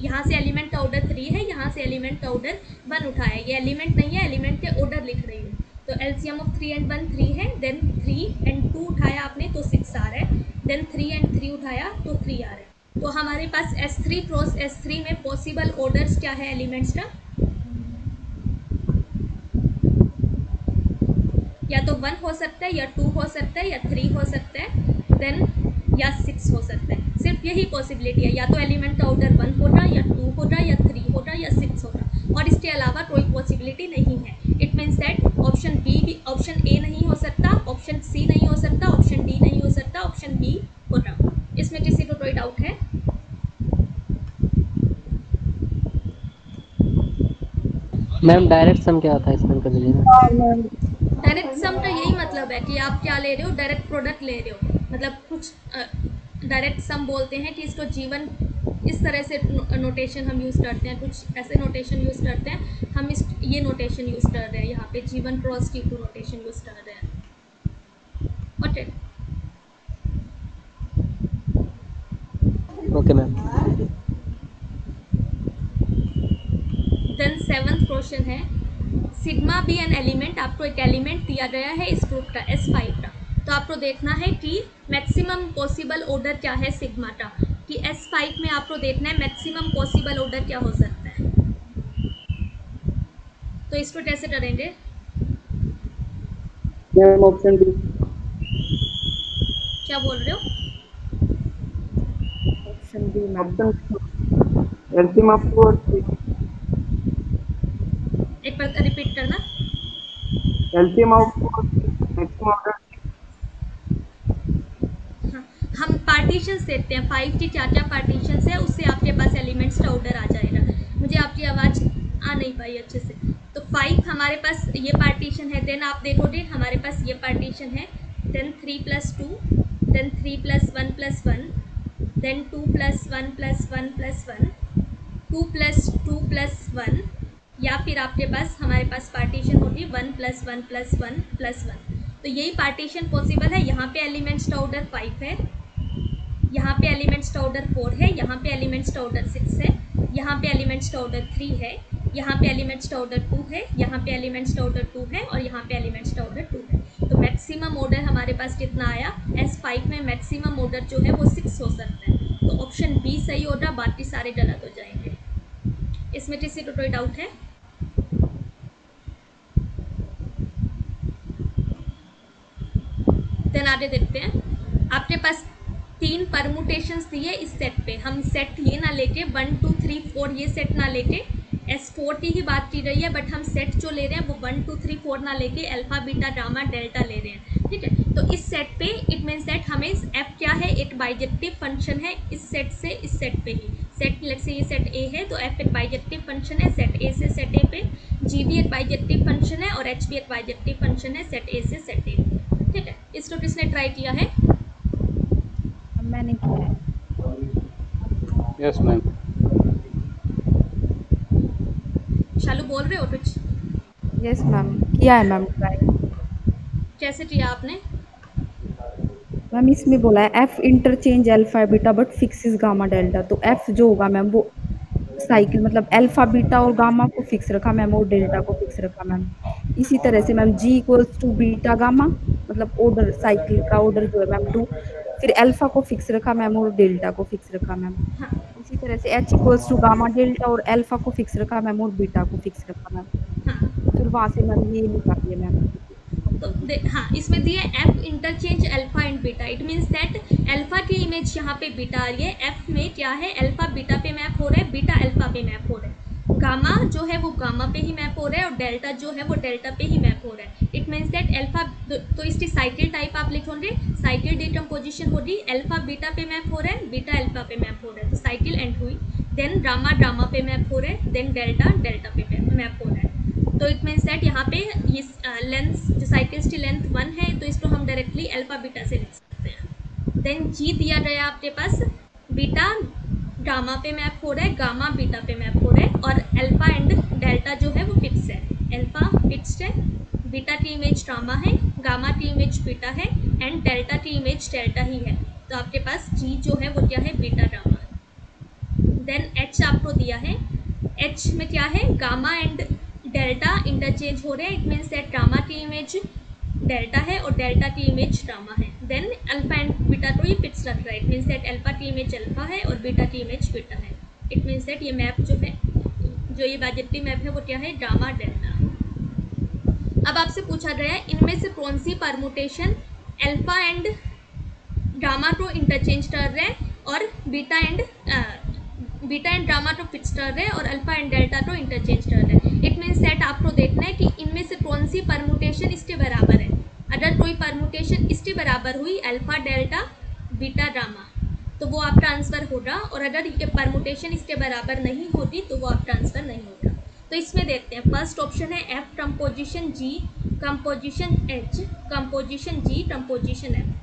S1: यहाँ से एलिमेंट का ऑर्डर 3 है, यहाँ से एलिमेंट का ऑर्डर 1 उठाया, ये एलिमेंट नहीं है, एलिमेंट के ऑर्डर लिख रही हूँ। तो एलसीएम ऑफ 3 and 1 3 है। देन 3 and 2 उठाया आपने तो 6 आ रहा है। देन 3 and 3 उठाया तो 3 आ रहा है। तो हमारे पास S3 क्रॉस S3 में पॉसिबल ऑर्डर्स क्या है एलिमेंट्स का? या तो 1 हो सकता है, या 2 हो सकता है, या 3 हो सकता है, देन या 6 हो सकता है। सिर्फ यही पॉसिबिलिटी है, या तो एलिमेंट का ऑर्डर 1 होगा, या 2 होगा, या 3 होगा, या 6 होगा, और इसके अलावा कोई पॉसिबिलिटी नहीं है। It means that option A नहीं हो सकता, ऑप्शन C नहीं हो सकता, ऑप्शन D नहीं हो सकता, ऑप्शन B होगा। इसमें किसी को कोई डाउट है?
S9: मैम डायरेक्ट सम क्या होता है इसमें कर दीजिएगा।
S1: डायरेक्ट सम का यही मतलब है कि आप क्या ले रहे हो, डायरेक्ट प्रोडक्ट ले रहे हो। मतलब कुछ डायरेक्ट सम बोलते हैं कि इसको G1 इस तरह से नोटेशन हम यूज़ करते हैं, कुछ ऐसे नोटेशन यूज़ करते हैं हम, ये नोटेशन यूज़ कर रहे हैं यहाँ पे, G1 cross G2 notation use कर रहे हैं। Okay
S9: okay ma'am.
S1: Then 7th question है, सिग्मा बी एन एलिमेंट। आपको एक एलिमेंट दिया गया है इस ग्रुप का S5 का, तो आपको देखना है कि मैक्सिमम पॉसिबल ऑर्डर क्या है सिग्मा का, कि S5 में आपको देखना है मैक्सिमम पॉसिबल ऑर्डर क्या हो सकता है। तो इसको कैसे करेंगे?
S6: Option B.
S1: क्या बोल रहे हो?
S2: Option B ma'am.
S6: एलसीएम आपको
S1: एक बार रिपीट करना।
S6: एलसीएम आपको मैक्सिमम ऑर्डर।
S1: हाँ, हम पार्टीशंस देखते हैं, 5 की क्या क्या पार्टीशंस है, उससे आपके पास एलिमेंट्स का ऑर्डर आ जाएगा। मुझे आपकी आवाज़ आ नहीं पाई अच्छे से। तो 5 हमारे पास ये पार्टीशन है, देन आप देखोगे हमारे पास ये पार्टीशन है, देन 3 + 2, देन 3 + 1 + 1, देन 2 + 1 + 1 + 1, 2 + 2 + 1, या फिर आपके पास हमारे पास पार्टीशन होगी 1 + 1 + 1 + 1। तो यही पार्टीशन पॉसिबल है। यहाँ पे एलिमेंट्स का ऑर्डर 5 है, यहाँ पे एलिमेंट्स का ऑर्डर 4 है, यहाँ पे एलिमेंट्स का ऑर्डर 6 है, यहाँ पे एलिमेंट्स का ऑर्डर 3 है, यहाँ पे एलिमेंट्स का ऑर्डर 2 है, यहाँ पे एलिमेंट्स का ऑर्डर 2 है, और यहाँ पे एलिमेंट्स का ऑर्डर 2 है। तो मैक्सिमम ऑर्डर हमारे पास कितना आया? S5 में मैक्सिमम ऑर्डर जो है वो 6 हो सकता है। तो ऑप्शन बी सही होगा, बाकी सारे गलत हो जाएंगे। इसमें किसी को कोई डाउट है? देन आगे देखते हैं। आपके पास 3 परमुटेशंस दिए इस सेट पे, हम सेट ये ना लेके 1 2 3 4 ये सेट ना लेके S4 की ही बात की गई है, बट हम सेट जो ले रहे हैं वो 1 2 3 4 ना लेके अल्फा बीटा गामा डेल्टा ले रहे हैं, ठीक है। तो इस सेट पे इट मीन्स दैट हमें f क्या है, एक बाइजेक्टिव फंक्शन है इस सेट से इस सेट पे ही। सेट लेट्स से ये सेट A है तो f एक बाइजेक्टिव फंक्शन है सेट A से सेट A पे, g भी एक बाइजेक्टिव फंक्शन है और h भी एक बाइजेक्टिव फंक्शन है सेट A से सेट A पे, ठीक है। इसको किसने ट्राई किया है?
S2: मैंने किया है।
S5: Yes ma'am.
S1: शालू बोल रहे हो कुछ?
S2: यस मैम, किया है मैम ट्राई।
S1: कैसे किया आपने?
S2: मैम इसमें बोला है F interchange alpha beta but fixes gamma delta, तो एफ जो होगा मैम वो साइकिल मतलब अल्फा बीटा और गामा को फिक्स रखा मैम और डेल्टा को फिक्स रखा मैम। इसी तरह से ma'am G equals to beta gamma मतलब ऑर्डर साइकिल का ऑर्डर जो है मैम 2, फिर अल्फा को फिक्स रखा मैम और डेल्टा को फिक्स रखा मैम। इसी तरह से H equals to gamma delta और अल्फा को फिक्स रखा मैम और बीटा को फिक्स रखा मैम। फिर वहाँ से मैम ये निकाल दिया मैम।
S1: तो हाँ, इसमें दिए F interchange alpha and beta, it means that alpha की इमेज यहाँ पे बीटा आ रही है, एफ में क्या है अल्फा बीटा पे मैप हो रहा है, बीटा अल्फा पे मैप हो रहा है, गामा जो है वो गामा पे ही मैप हो रहा है और डेल्टा जो है वो डेल्टा पे ही मैप हो रहा है। इट मीन्स दैट अल्फा, तो इसकी साइकिल टाइप आप लिखोगे, साइकिल डिकम्पोजिशन होगी, अल्फा बीटा पे मैप हो रहा है, बीटा अल्फा पे मैप हो रहा है, तो साइकिल एंड हुई। देन गामा गामा पे मैप हो रहा है, देन डेल्टा डेल्टा पे मैप हो रहा है। तो इट मीन्स दैट यहाँ पे ये लेंथ जो साइकिल्स की लेंथ 1 है तो इसको हम डायरेक्टली अल्फा बीटा से लिख सकते हैं। देन जी दिया गया आपके पास, बीटा गामा पे मैप हो रहा है, गामा बीटा पे मैप हो रहा है और अल्फा एंड डेल्टा जो है वो फिक्स है, अल्फा फिक्स्ड है, बीटा की इमेज गामा है, गामा की इमेज बीटा है एंड डेल्टा की इमेज डेल्टा ही है। तो आपके पास जी जो है वो क्या है, बीटा गामा। देन एच आपको दिया है, एच में क्या है, गामा एंड डेल्टा इंटरचेंज हो रहे हैं, इट मीन्स दैट गामा की इमेज डेल्टा है और डेल्टा की इमेज गामा है। देन अल्फा एंड बीटा को ये फिक्स रख रहा है, इट मीन्स दैट अल्फा की इमेज अल्फा है और बीटा की इमेज बीटा है। इट मीन्स दैट ये मैप जो है, जो ये बाइजेक्टिव मैप है वो क्या है, गामा डेल्टा। अब आपसे पूछा गया है इनमें से कौन सी परमुटेशन अल्फा एंड गामा को इंटरचेंज कर रहे हैं और बीटा एंड गामा को फिक्स कर रहे हैं और अल्फा एंड डेल्टा को इंटरचेंज कर रहे हैं। इट मीन्स दैट आपको देखना है कि इनमें से कौन सी परमुटेशन इसके बराबर है। अगर कोई परमुटेशन इसके बराबर हुई अल्फा डेल्टा बीटा गामा तो वो आपका आंसर होगा, और अगर ये परमुटेशन इसके बराबर नहीं होती तो वो आपका आंसर नहीं होगा। तो इसमें देखते हैं, फर्स्ट ऑप्शन है एफ कंपोजिशन जी कंपोजिशन एच कंपोजिशन जी कंपोजिशन एफ।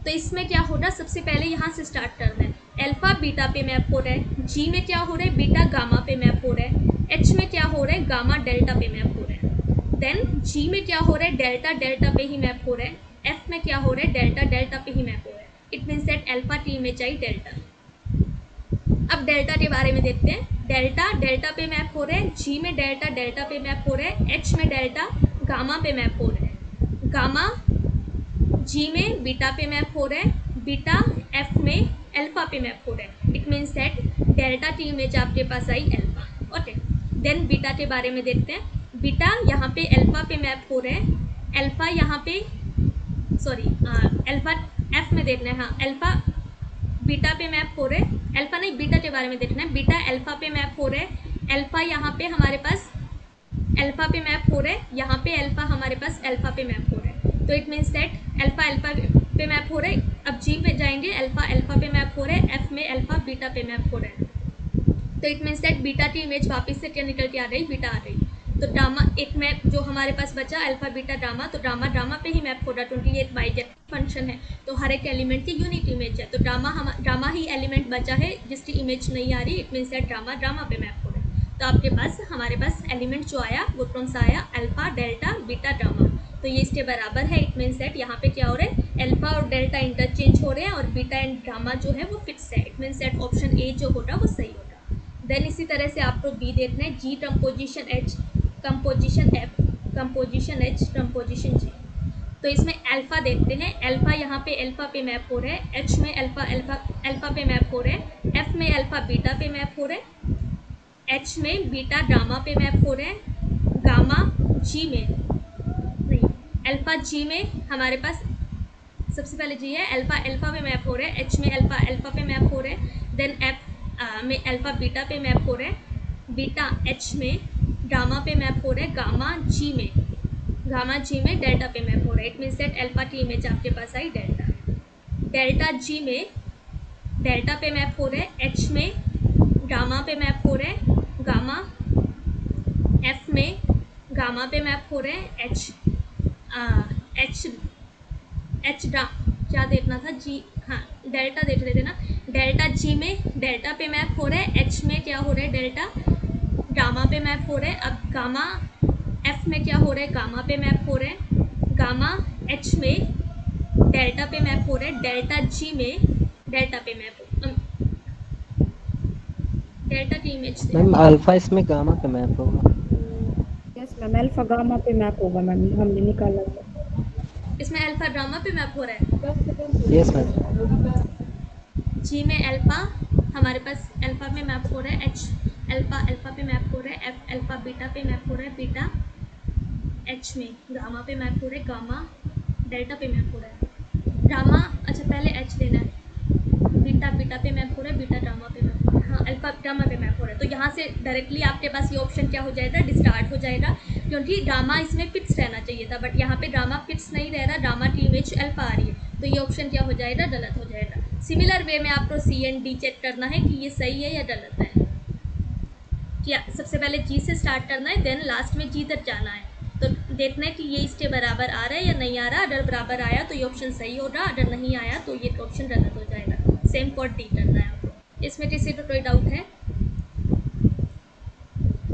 S1: तो इसमें क्या होगा, सबसे पहले यहाँ से स्टार्ट करना है, अल्फा बीटा पे मैप हो रहा है, जी में क्या हो रहा है, बीटा गामा पे मैप हो रहा है, एच में क्या हो रहा है, गामा डेल्टा पे मैप हो रहा है। देन जी में क्या हो रहा है, डेल्टा डेल्टा पे ही मैप हो रहा है, एफ में क्या हो रहा है, डेल्टा डेल्टा पे ही मैप हो रहा है। It means that alpha T में चाहिए डेल्टा। अब डेल्टा के बारे में देखते हैं, डेल्टा डेल्टा पे मैप हो रहा है, जी में डेल्टा डेल्टा पे मैप हो रहा है, एच में डेल्टा गामा पे मैप हो रहा है, गामा जी में बीटा पे मैप हो रहा है, बीटा एफ में अल्फा पे मैप हो रहा है। It means that delta T image आपके पास I alpha. Okay, then beta के बारे में देखते हैं, बीटा यहाँ पे अल्फा पे मैप हो रहे हैं, अल्फा यहाँ पे अल्फा एफ में देखना है, हाँ अल्फा बीटा पे मैप हो रहे हैं, अल्फा नहीं बीटा के बारे में देखना है, बीटा अल्फा पे मैप हो रहे हैं, अल्फा यहाँ पे हमारे पास अल्फा पे मैप हो रहा है, यहाँ पे अल्फा हमारे पास अल्फा पे मैप हो रहा है। तो it means that alpha alpha पे मैप हो रहा है। अब जी पे जाएंगे, अल्फा अल्फा पे मैप हो रहा है, एफ में अल्फा बीटा पे मैप हो रहा है। तो इट मीन्स दैट बीटा की इमेज वापस से क्या निकल के आ रही, बीटा आ रही। तो गामा एक मैप जो हमारे पास बचा अल्फा बीटा गामा, तो गामा गामा पे ही मैप हो रहा, क्योंकि ये एक बाइजेक्टिव फंक्शन है तो हर एक एलिमेंट की यूनिक इमेज है। तो गामा ही एलिमेंट बचा है जिसकी इमेज नहीं आ रही, it means that gamma gamma पे मैप हो रहा है। तो आपके पास हमारे पास एलिमेंट जो आया वो कौन सा आया, अल्फा डेल्टा बीटा गामा। तो ये इसके बराबर है, इट मीन्स दैट यहाँ पे क्या हो रहा है, अल्फा और डेल्टा इंटरचेंज हो रहे हैं और बीटा एंड गामा जो है वो फिक्स है। इट मीन्स दैट ऑप्शन ए जो होगा वो सही होगा। देन इसी तरह से आपको बी देखना है, G composition H composition F composition H composition G. तो इसमें अल्फा देखते हैं, अल्फा यहाँ पे अल्फा पे मैप हो रहा है, एच में अल्फा अल्फा अल्फा पे मैप हो रहा है, एफ में अल्फा बीटा पे मैप हो रहा है, एच में बीटा गामा पे मैप हो रहे हैं, गामा जी में नहीं, अल्फा जी में हमारे पास सबसे पहले जी है, अल्फा अल्फा पे मैप हो रहा है, एच में अल्फा अल्फा पे मैप हो रहा है, देन एफ में अल्फा बीटा पे मैप हो रहा है, बीटा एच में गामा पे मैप हो रहा है, गामा जी में डेल्टा पे मैप हो रहा है। इट मीन्स दैट अल्फा की इमेज आपके पास आई डेल्टा, डेल्टा जी में डेल्टा पे मैप हो रहा है, एच में गामा पे मैप हो रहा है, गामा एफ में गामा पे मैप हो रहे हैं, एच क्या देखना था जी, हाँ डेल्टा देख रहे थे ना, डेल्टा जी में डेल्टा पे मैप हो रहा है, एच में क्या हो रहा है डेल्टा गामा पे मैप हो रहा है, अब गामा एफ में क्या हो रहा है गामा पे मैप हो रहा है, गामा एच में डेल्टा पे मैप हो रहा है, डेल्टा जी में डेल्टा पे मैप डेल्टा की इमेज
S9: मैम अल्फा इसमें गामा पे मैप होगा।
S2: यस मैम, अल्फा गामा पे मैप होगा मैम, हमने निकाला था।
S1: इसमें अल्फा गामा पे मैप हो रहा है।
S9: Yes ma'am.
S1: जी में अल्फा हमारे पास अल्फा में मैप हो रहा है, एच अल्फा पे मैप हो रहा है, एफ अल्फा बीटा पे मैप हो रहा है, बीटा एच में गामा पे मैप हो रहा है, गामा डेल्टा पे मैप हो रहा है, गामा अच्छा पहले एच लेना है, बीटा पे मैप हो रहा है, बीटा गामा पे मैप हो रहा है, हाँ अल्फा गामा पे मैप हो रहा है। तो यहाँ से डायरेक्टली आपके पास ये ऑप्शन क्या हो जाएगा, डिस्कार्ड हो जाएगा, क्योंकि गामा इसमें फिक्स रहना चाहिए था, बट यहाँ पे गामा फिक्स नहीं रह रहा, गामा की इमेज अल्फा आ रही है, तो ये ऑप्शन क्या हो जाएगा, गलत हो जाएगा। सिमिलर वे में आपको सी एंड डी चेक करना है कि ये सही है या गलत है। क्या सबसे पहले जी से स्टार्ट करना है, देन लास्ट में जी तक जाना है, तो देखना है कि ये इसके बराबर आ रहा है या नहीं आ रहा। अगर बराबर आया तो ये ऑप्शन सही होगा, अगर नहीं आया तो ये ऑप्शन गलत हो जाएगा। सेम फॉर डी करना है आपको। इसमें किसी को कोई डाउट है?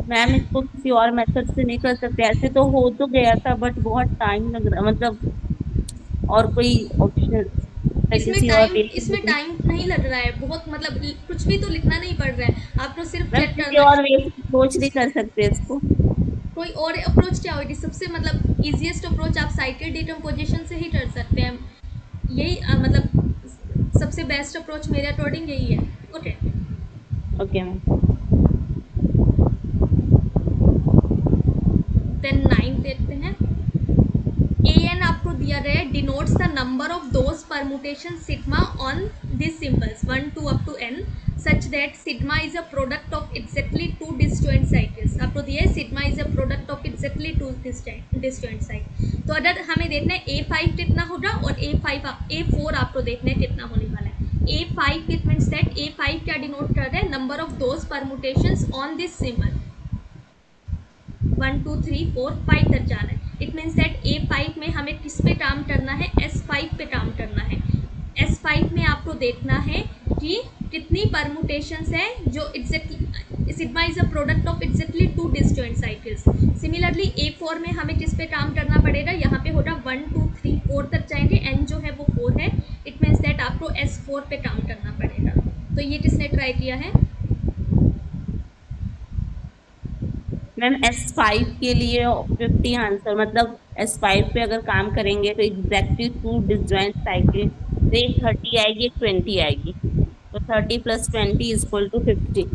S10: मैम इसको किसी और मेथड से नहीं कर सकते? ऐसे तो हो तो गया था बट बहुत टाइम लग रहा, मतलब और कोई ऑप्शन
S1: इसमें टाइम नहीं लग रहा है बहुत, मतलब कुछ भी तो लिखना नहीं पड़ रहा है, आपको सिर्फ चेक
S10: किसी
S1: करना
S10: और वे अप्रोच नहीं कर सकते इसको?
S1: कोई और अप्रोच क्या होगी? सबसे मतलब इजीएस्ट अप्रोच आप साइकिल डिकम्पोजिशन से ही कर सकते हैं, यही मतलब सबसे बेस्ट अप्रोच मेरे अकॉर्डिंग यही है। Okay
S10: okay ma'am.
S1: देन 9 देखते हैं। an आपको दिया गया है, denotes the number of those permutation sigma on this symbols 1 to up to n such that sigma is a product of exactly two disjoint cycles। आपको दिया है sigma is a product of exactly two disjoint cycles। तो अगर हमें देखना है a5 कितना होगा और a4 आपको देखना है कितना होने वाला है। a5 it means that a5 क्या डिनोट कर रहा है, number of those permutations on this symbol 1 2 3 4 5 तक जाना है। इट मीन्स दैट A5 में हमें किस पे काम करना है, S5 पे काम करना है। S5 में आपको देखना है कि कितनी परमुटेशंस है जो exactly sigma is a product of exactly two disjoint cycles. Similarly A4 में हमें किस पे काम करना पड़ेगा, यहाँ पे होगा 1 2 3 4 तक जाएंगे, n जो है वो 4 है। इट मीन्स दैट आपको S4 पे काम करना पड़ेगा। तो ये किसने ट्राई किया है?
S10: मैम S5 के लिए 50 आंसर, मतलब S5 पे अगर काम करेंगे तो एग्जैक्टली टू डिसजॉइंट साइकिल तो एक 30 आएगी एक 20 आएगी, तो 30 + 20 = 50।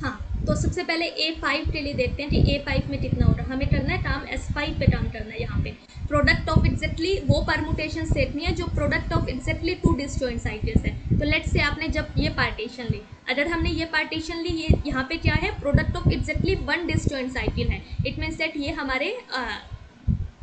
S1: हाँ, तो सबसे पहले A5 के लिए देखते हैं कि A5 में कितना होगा। हमें करना है काम S5 पे काम करना है। यहाँ पे प्रोडक्ट ऑफ एग्जैक्टली वो परमुटेशन देखनी है जो product of exactly two disjoint cycles है। तो लेट्स से आपने जब ये पार्टीशन ली, अगर हमने ये पार्टीशन ली, ये यहाँ पे क्या है, product of exactly one disjoint cycle है। इट मीन्स दैट ये हमारे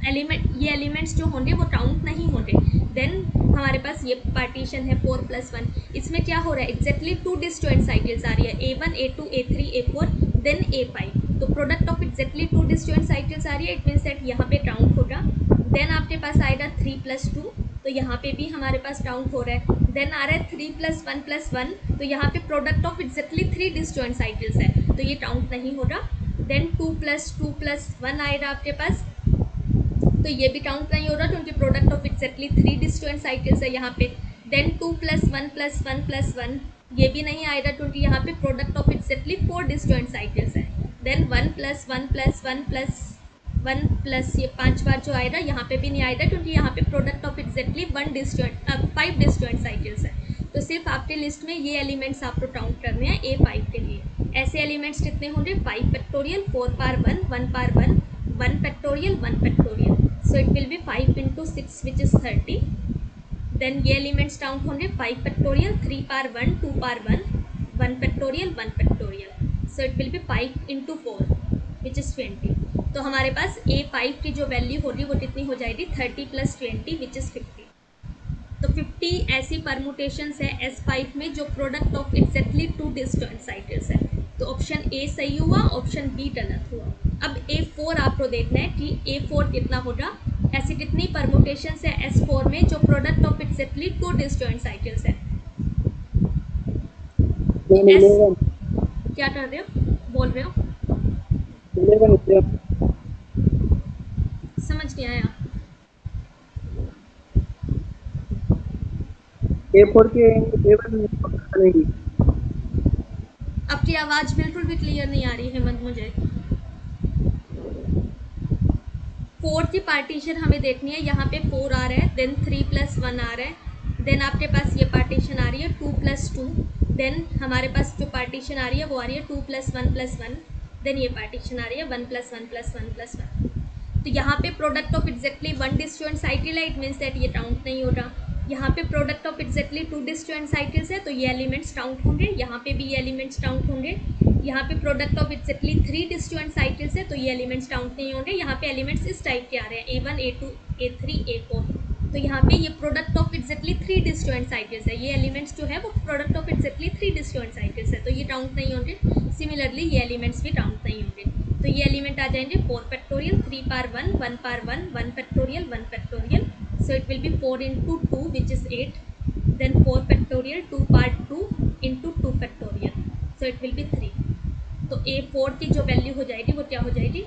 S1: ये एलिमेंट्स जो होंगे वो काउंट नहीं होंगे। देन हमारे पास ये पार्टीशन है 4 + 1, इसमें क्या हो रहा है, एग्जैक्टली टू डिसजॉइंट साइकिल्स आ रही है, A1 A2 A3 A4 then A5। तो product of exactly two disjoint cycles आ रही है। इट मीन्स दैट यहाँ पे काउंट होगा। देन आपके पास आएगा 3 + 2, तो यहाँ पे भी हमारे पास काउंट हो रहा है। देन आ रहा है 3 + 1 + 1, तो यहाँ पे product of exactly 3 disjoint cycles है, तो ये काउंट नहीं होगा। देन 2 + 2 + 1 आएगा आपके पास, तो ये भी काउंट नहीं होगा क्योंकि product of exactly 3 disjoint cycles है यहाँ पे। देन 2 + 1 + 1 + 1 ये भी नहीं आएगा क्योंकि यहाँ पे product of exactly 4 disjoint cycles है। देन 1 + 1 + 1 + 1 प्लस ये 5 बार जो आएगा यहाँ पे भी नहीं आएगा, क्योंकि यहाँ पे product of exactly 5 disjoint cycles है। तो सिर्फ आपके लिस्ट में ये एलिमेंट्स आपको काउंट करने हैं A5 के लिए। ऐसे एलिमेंट्स कितने होंगे, 5 factorial, 4 power 1, 1 power 1, 1 factorial, 1 factorial. So it will be 5 into 6 which is 30। Then ये एलिमेंट्स काउंट होंगे 5 factorial, 3 power 1, 2 power 1, 1 factorial, 1 factorial. So it will be 5 into 4 which is 20। तो हमारे पास A5 की जो वैल्यू होगी वो कितनी हो जाएगी, 30 + 20 which is 50। तो 50 ऐसी परमुटेशंस है S5 में जो product of exactly 2 disjoint cycles है। तो ऑप्शन ए सही हुआ, ऑप्शन बी गलत हुआ। अब A4 आपको देखना है कि A4 कितना होगा। ऐसी कितनी परमुटेशंस है S4 में जो product of exactly 2 disjoint cycles है। क्या कर रहे हो, बोल रहे हो, समझ नहीं आया।
S11: A4 के 11 नहीं।
S1: आपकी आवाज़ बिल्कुल भी क्लियर नहीं आ रही है हेमंत मुझे। 4 की पार्टीशन हमें देखनी है। यहाँ पे 4 आ रहा है, देन 3 + 1 आ रहा है, देन आपके पास ये पार्टीशन आ रही है 2 + 2, देन हमारे पास जो पार्टीशन आ रही है वो आ रही है 2 + 1 + 1, देन ये पार्टीशन आ रही है 1 + 1 + 1 + 1। तो यहाँ पे product of exactly 1 disjoint cycle है, इट मीन्स दैट ये काउंट नहीं होगा। यहाँ पे product of exactly 2 disjoint cycles है, तो ये एलिमेंट्स काउंट होंगे। यहाँ पे भी ये एलिमेंट्स काउंट होंगे। यहाँ पे product of exactly 3 disjoint cycles है, तो ये एलिमेंट्स काउंट नहीं होंगे। यहाँ पे एलिमेंट्स इस टाइप के आ रहे हैं, A1, A2, A3, A4। तो यहाँ पे ये product of exactly 3 disjoint cycles है। ये एलिमेंट्स जो है वो product of exactly 3 disjoint cycles है, तो ये काउंट नहीं होंगे। सिमिलरली ये एलिमेंट्स भी काउंट नहीं होंगे। तो ये एलिमेंट आ जाएंगे 4 factorial, 3 power 1, 1 power 1, 1 factorial, 1 factorial. So it will B 4 into 2 which is 8, then 4 factorial, 2 part 2 into 2 factorial, so it will be 3। तो A4 की जो वैल्यू हो जाएगी वो क्या हो जाएगी,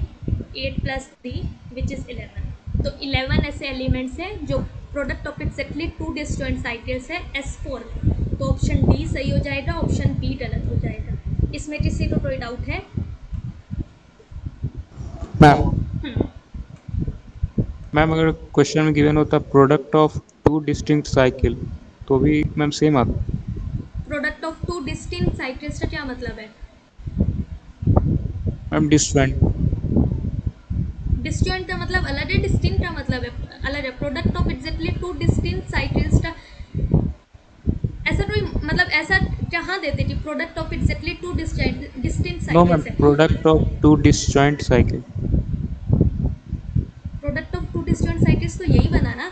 S1: 8 + 3 which is 11। तो 11 ऐसे एलिमेंट्स हैं जो product of exactly 2 disjoint cycles है S4 में। तो ऑप्शन डी सही हो जाएगा, ऑप्शन बी गलत हो जाएगा। इसमें किसी को कोई डाउट है?
S4: मैम अगर क्वेश्चन में गिवन होता प्रोडक्ट ऑफ 2 डिस्टिंक्ट साइकिल तो भी मैम सेम आता।
S1: प्रोडक्ट ऑफ 2 डिस्टिंक्ट साइकिल्स का क्या मतलब है?
S4: Ma'am disjoint.
S1: डिस्जॉइंट का मतलब अलग है, डिस्टिंक्ट का मतलब है अलग है। Product of exactly 2 distinct cycles का ऐसा कोई मतलब ऐसा कहाँ देते कि product of exactly 2 distinct cycles है?
S4: No ma'am, product of 2 disjoint cycle.
S1: Product of 2 disjoint cycles तो यही बना ना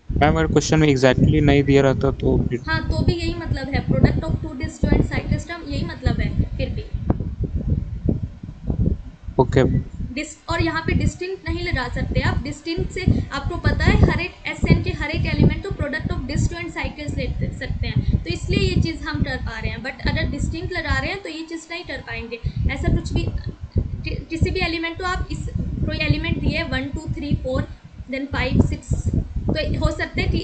S4: मैम। अगर क्वेश्चन में एग्जैक्टली नहीं दिया रहता तो
S1: हाँ, तो भी यही मतलब है। प्रोडक्ट ऑफ 2 डिस्जॉइंट साइकिल्स का यही मतलब है फिर भी।
S4: ओके।
S1: और यहाँ पे डिस्टिंक्ट नहीं लगा सकते आप। डिस्टिंक्ट से आपको पता है हर एक SN के हर एक एलिमेंट को प्रोडक्ट ऑफ डिस्जॉइंट साइकिल्स ले सकते हैं, तो इसलिए ये चीज़ हम कर पा रहे हैं। बट अगर डिस्टिंक्ट लगा रहे हैं तो ये चीज़ नहीं कर पाएंगे। ऐसा कुछ भी किसी भी एलिमेंट को आप इस कोई एलिमेंट दिए 1 2 3 4 देन 5 6, तो हो सकता है कि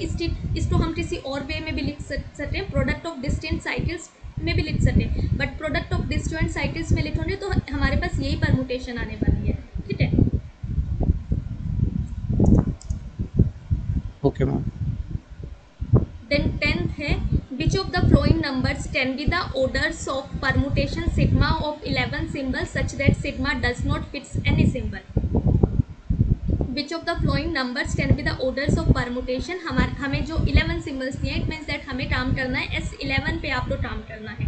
S1: इसको हम किसी और वे में भी लिख सकते हैं, प्रोडक्ट ऑफ डिस्टिंक्ट साइकिल्स में भी लिख सकते हैं। But product of disjoint cycles में लिखोगे तो हमारे पास यही परमुटेशन आने वाली है, ठीक है।
S4: Okay ma'am.
S1: देन 10th है, which of the flowing numbers can be the orders of permutation sigma of 11 symbols such that sigma does not fit any symbol? Which of the flowing numbers can be the orders of permutation? हमें जो 11 symbols दिए, it means that हमें काम करना है S11 पे, आपको काम करना है।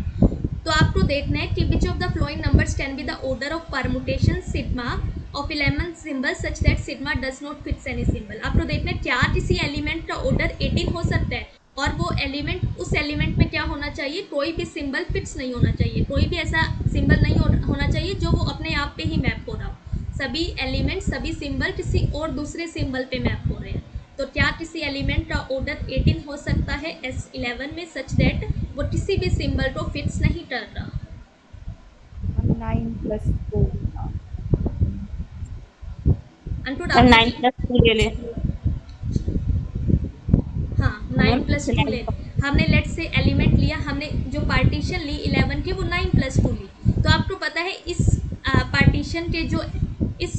S1: तो आपको देखना है कि which of the flowing numbers can be the order of permutation sigma of 11 symbols such that sigma does not fits any symbol. आपको देखना है क्या किसी एलिमेंट का ऑर्डर 18 हो सकता है और वो एलिमेंट उस एलिमेंट में क्या होना चाहिए, कोई भी सिंबल फिक्स नहीं होना चाहिए, कोई भी ऐसा सिंबल नहीं होना चाहिए जो वो अपने आप पे ही मैप हो रहा हो। सभी एलिमेंट सभी सिंबल किसी और दूसरे सिंबल पे मैप हो रहे हैं। तो क्या किसी एलिमेंट का ऑर्डर 18 हो सकता है S11 में सच दैट वो किसी भी सिंबल को फिक्स नहीं कर रहा?
S2: 9 + 2
S10: 9 + 2 ले ले।
S1: हाँ, 9 + 2 ले। हमने लेट से एलिमेंट लिया, हमने जो पार्टीशन ली 11 की वो 9 + 2 ली। तो आपको पता है इस पार्टीशन के जो इस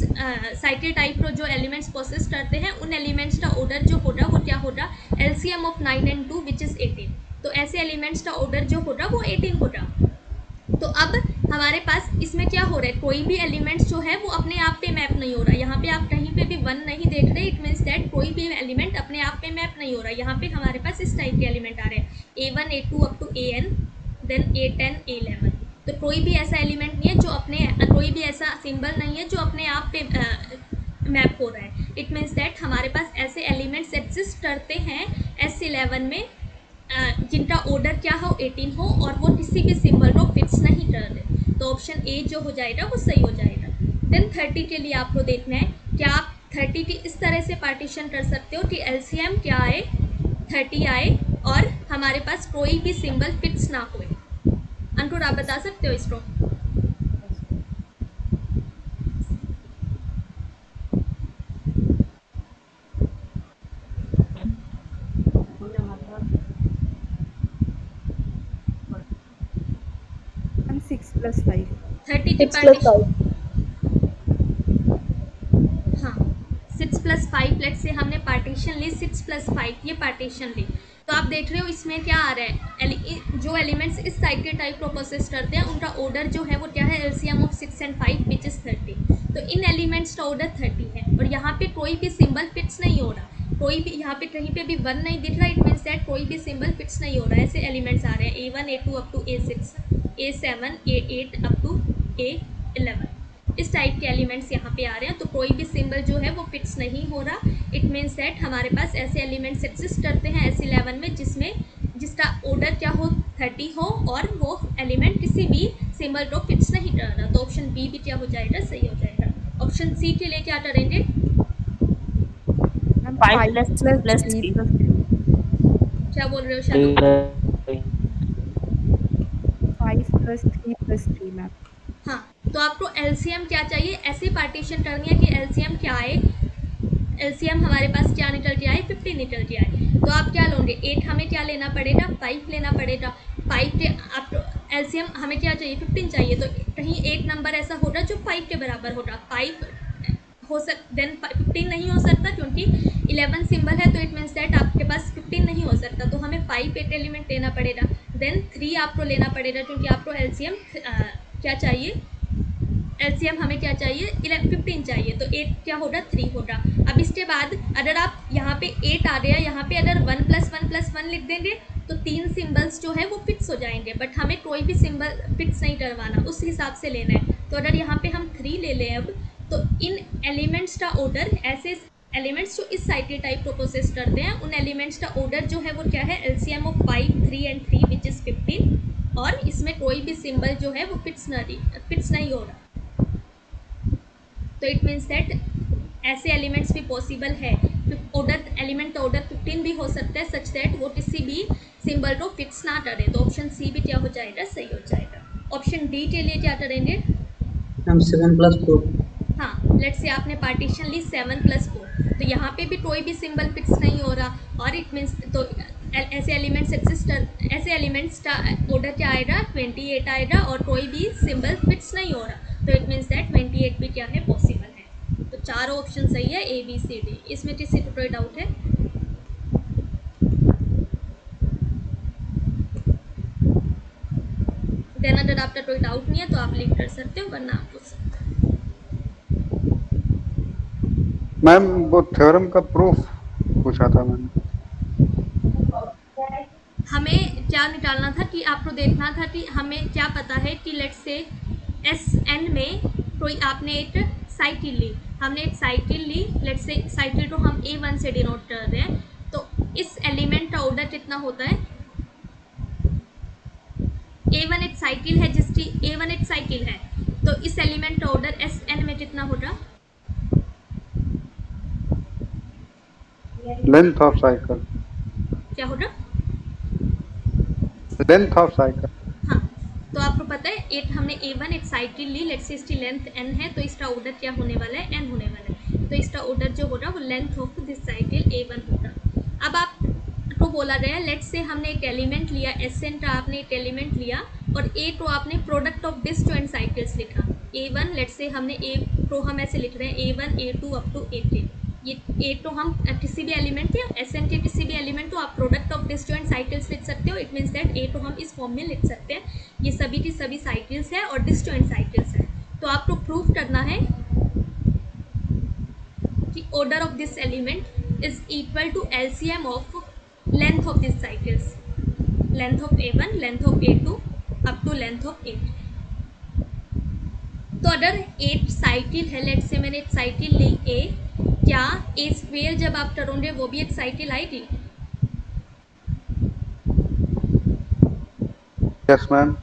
S1: साइकिल टाइप को जो एलिमेंट्स प्रोसेस करते हैं उन एलिमेंट्स का ऑर्डर जो होगा वो क्या होगा, LCM of 9 and 2 which is 18। तो ऐसे एलिमेंट्स का ऑर्डर जो होगा वो 18 होगा। तो अब हमारे पास इसमें क्या हो रहा है, कोई भी एलिमेंट्स जो है वो अपने आप पे मैप नहीं हो रहा। यहाँ पे आप कहीं पे भी 1 नहीं देख रहे, इट मीन्स दैट कोई भी एलिमेंट अपने आप पे मैप नहीं हो रहा। यहाँ पे हमारे पास इस टाइप के एलिमेंट आ रहे हैं A1 A2 up to AN then A10 A11। तो कोई भी ऐसा एलिमेंट नहीं है जो अपने, कोई भी ऐसा सिंबल नहीं है जो अपने आप पे मैप हो रहा है। इट मीन्स दैट हमारे पास ऐसे एलिमेंट्स एग्जिस्ट करते हैं S11 में जिनका ऑर्डर क्या हो 18 हो और वो किसी भी सिंबल को फिक्स नहीं कर रहे। तो ऑप्शन ए जो हो जाएगा वो सही हो जाएगा। देन 30 के लिए आपको देखना है, क्या आप 30 की इस तरह से पार्टीशन कर सकते हो कि एलसीएम क्या आए 30 आए और हमारे पास कोई भी सिंबल फिक्स ना हो। अंकुर आप बता सकते हो इसको?
S2: मैम 6 + 5
S1: 30 की
S7: 6 + 5
S1: हाँ 6 + 5 लेट से हमने पार्टीशन ली 6 + 5 ये पार्टीशन ली। तो आप देख रहे हो इसमें क्या आ रहा है, जो एलिमेंट्स इस साइकिल टाइप को प्रोसेस करते हैं उनका ऑर्डर जो है वो क्या है, LCM of 6 and 5 which is 30। तो इन एलिमेंट्स का ऑर्डर 30 है और यहाँ पे कोई भी सिंबल फिक्स नहीं हो रहा, कोई भी यहाँ पे कहीं पे भी 1 नहीं दिख रहा। इट मीन्स दैट कोई भी सिंबल फिक्स नहीं हो रहा है। ऐसे एलिमेंट्स आ रहे हैं A1 A2 up to A6 A7 A8 up to A11, इस टाइप के एलिमेंट्स यहाँ पे आ रहे हैं। तो कोई भी सिंबल जो है वो फिक्स नहीं हो रहा। इट मीन्स दैट हमारे पास ऐसे एलिमेंट्स एग्जिस्ट करते हैं S11 में जिसका ऑर्डर क्या हो 30 हो और वो एलिमेंट किसी भी सिंबल को फिक्स नहीं कर रहा। तो ऑप्शन बी भी क्या हो जाएगा, सही हो जाएगा। ऑप्शन सी के लिए क्या करेंगे?
S10: 5 + 3
S1: क्या बोल रहे हो शालू?
S2: 5 + 3 + 3 मैम।
S1: हाँ, तो आपको एलसीएम क्या चाहिए, ऐसी पार्टीशन करनी है कि एलसीएम क्या आए, एलसीएम हमारे पास क्या निकल के आए 50 निकल के आए। तो आप क्या लोगे, 8 हमें क्या लेना पड़ेगा, 5 लेना पड़ेगा। 5 के आप एलसीएम हमें क्या चाहिए 15 चाहिए। तो कहीं एक नंबर ऐसा होगा जो 5 के बराबर होगा। 5 हो देन 15 नहीं हो सकता क्योंकि 11 सिंबल है। तो इट मीन्स दैट आपके पास 15 नहीं हो सकता। तो हमें 5 एक एलिमेंट लेना पड़ेगा। देन 3 आपको लेना पड़ेगा क्योंकि आपको एलसीएम क्या चाहिए, एलसीएम हमें क्या चाहिए 15 चाहिए। तो 8 क्या होगा 3 होगा। अब इसके बाद अगर आप यहाँ पे 8 आ गया, यहाँ पे अगर 1 + 1 + 1 लिख देंगे तो 3 सिंबल्स जो है वो फिक्स हो जाएंगे। बट हमें कोई भी सिंबल फिक्स नहीं करवाना, उस हिसाब से लेना है। तो अगर यहाँ पे हम 3 ले लें अब, तो इन एलिमेंट्स का ऑर्डर, ऐसे एलिमेंट्स जो इस साइकिल टाइप को प्रोसेस करते हैं उन एलिमेंट्स का ऑर्डर जो है वो क्या है, LCM of 5 3 and 3 which is 15 और इसमें कोई भी सिंबल जो है वो फिक्स नहीं हो रहा। तो इट मीन्स दैट ऐसे एलिमेंट्स भी पॉसिबल है। ऑर्डर एलिमेंट का ऑर्डर 15 भी हो सकता है सच दैट वो किसी भी सिंबल को फिक्स ना करे। तो ऑप्शन सी भी क्या हो जाएगा, सही हो जाएगा। ऑप्शन डी के लिए क्या करेंगे?
S6: हम 7 + 4।
S1: हाँ, लेट्स से आपने पार्टीशन ली 7 + 4, तो यहाँ पे भी कोई भी सिंबल फिक्स नहीं हो रहा और इट मीन्स तो ऐसे एलिमेंट्स एग्जिस्ट, ऐसे एलिमेंट्स का ऑर्डर क्या आएगा 28 आएगा और कोई भी सिंबल फिक्स नहीं हो रहा। तो इट मीन्स दैट 28 भी क्या है, पॉसिबल है। तो चारों ऑप्शन सही है A B C D। इसमें किसी को कोई डाउट है? देन अगर आपका कोई डाउट नहीं है तो आप लिख कर सकते हो, वरना आप पूछ सकते हो।
S5: मैम वो थ्योरम का प्रूफ पूछा था मैंने।
S1: हमें क्या निकालना था कि आपको देखना था कि हमें क्या पता है कि लेट्स से SN में कोई आपने एक साइकिल ली, हमने एक साइकिल ली, लेट्स से साइकिल को हम A1 से डिनोट कर रहे हैं। तो इस एलिमेंट का ऑर्डर कितना होता है, A1 एक साइकिल है जिसकी A1 एक साइकिल है, तो इस एलिमेंट का ऑर्डर SN में कितना होगा?
S5: Length of cycle.
S1: क्या होगा?
S5: Length of cycle.
S1: हाँ, तो आपको पता है एक हमने A1 एक साइकिल ली, लेट्स से इसकी लेंथ n है, तो इसका ऑर्डर क्या होने वाला है, n होने वाला है। तो इसका ऑर्डर जो होगा वो length of this cycle A1 होगा। अब आपको बोला गया लेट्स से हमने एक एलिमेंट लिया SN का, आपने एक एलिमेंट लिया और A को आपने प्रोडक्ट ऑफ डिसजॉइंट साइकिल्स लिखा। A1 लेट्स से हमने तो हम ऐसे लिख रहे हैं A1 A2 up to A3। ये ए तो हम किसी भी एलिमेंट या एसएन के किसी भी एलिमेंट को आप प्रोडक्ट ऑफ डिसजॉइंट साइकिल्स लिख सकते हो। इट मीन्स दैट ए तो हम इस फॉर्म में लिख सकते हैं, ये सभी की सभी साइकिल्स है और डिसजॉइंट साइकिल्स है। तो आपको प्रूफ करना है कि order of this element is equal to LCM of length of this cycles, length of A1, length of A2 up to length of A3। तो अगर 8 साइकिल है, लेट से मैंने एक साइकिल ली A, क्या ए स्क्वेयर जब आप करोगे वो भी एक साइकिल आएगी?
S5: Yes ma'am.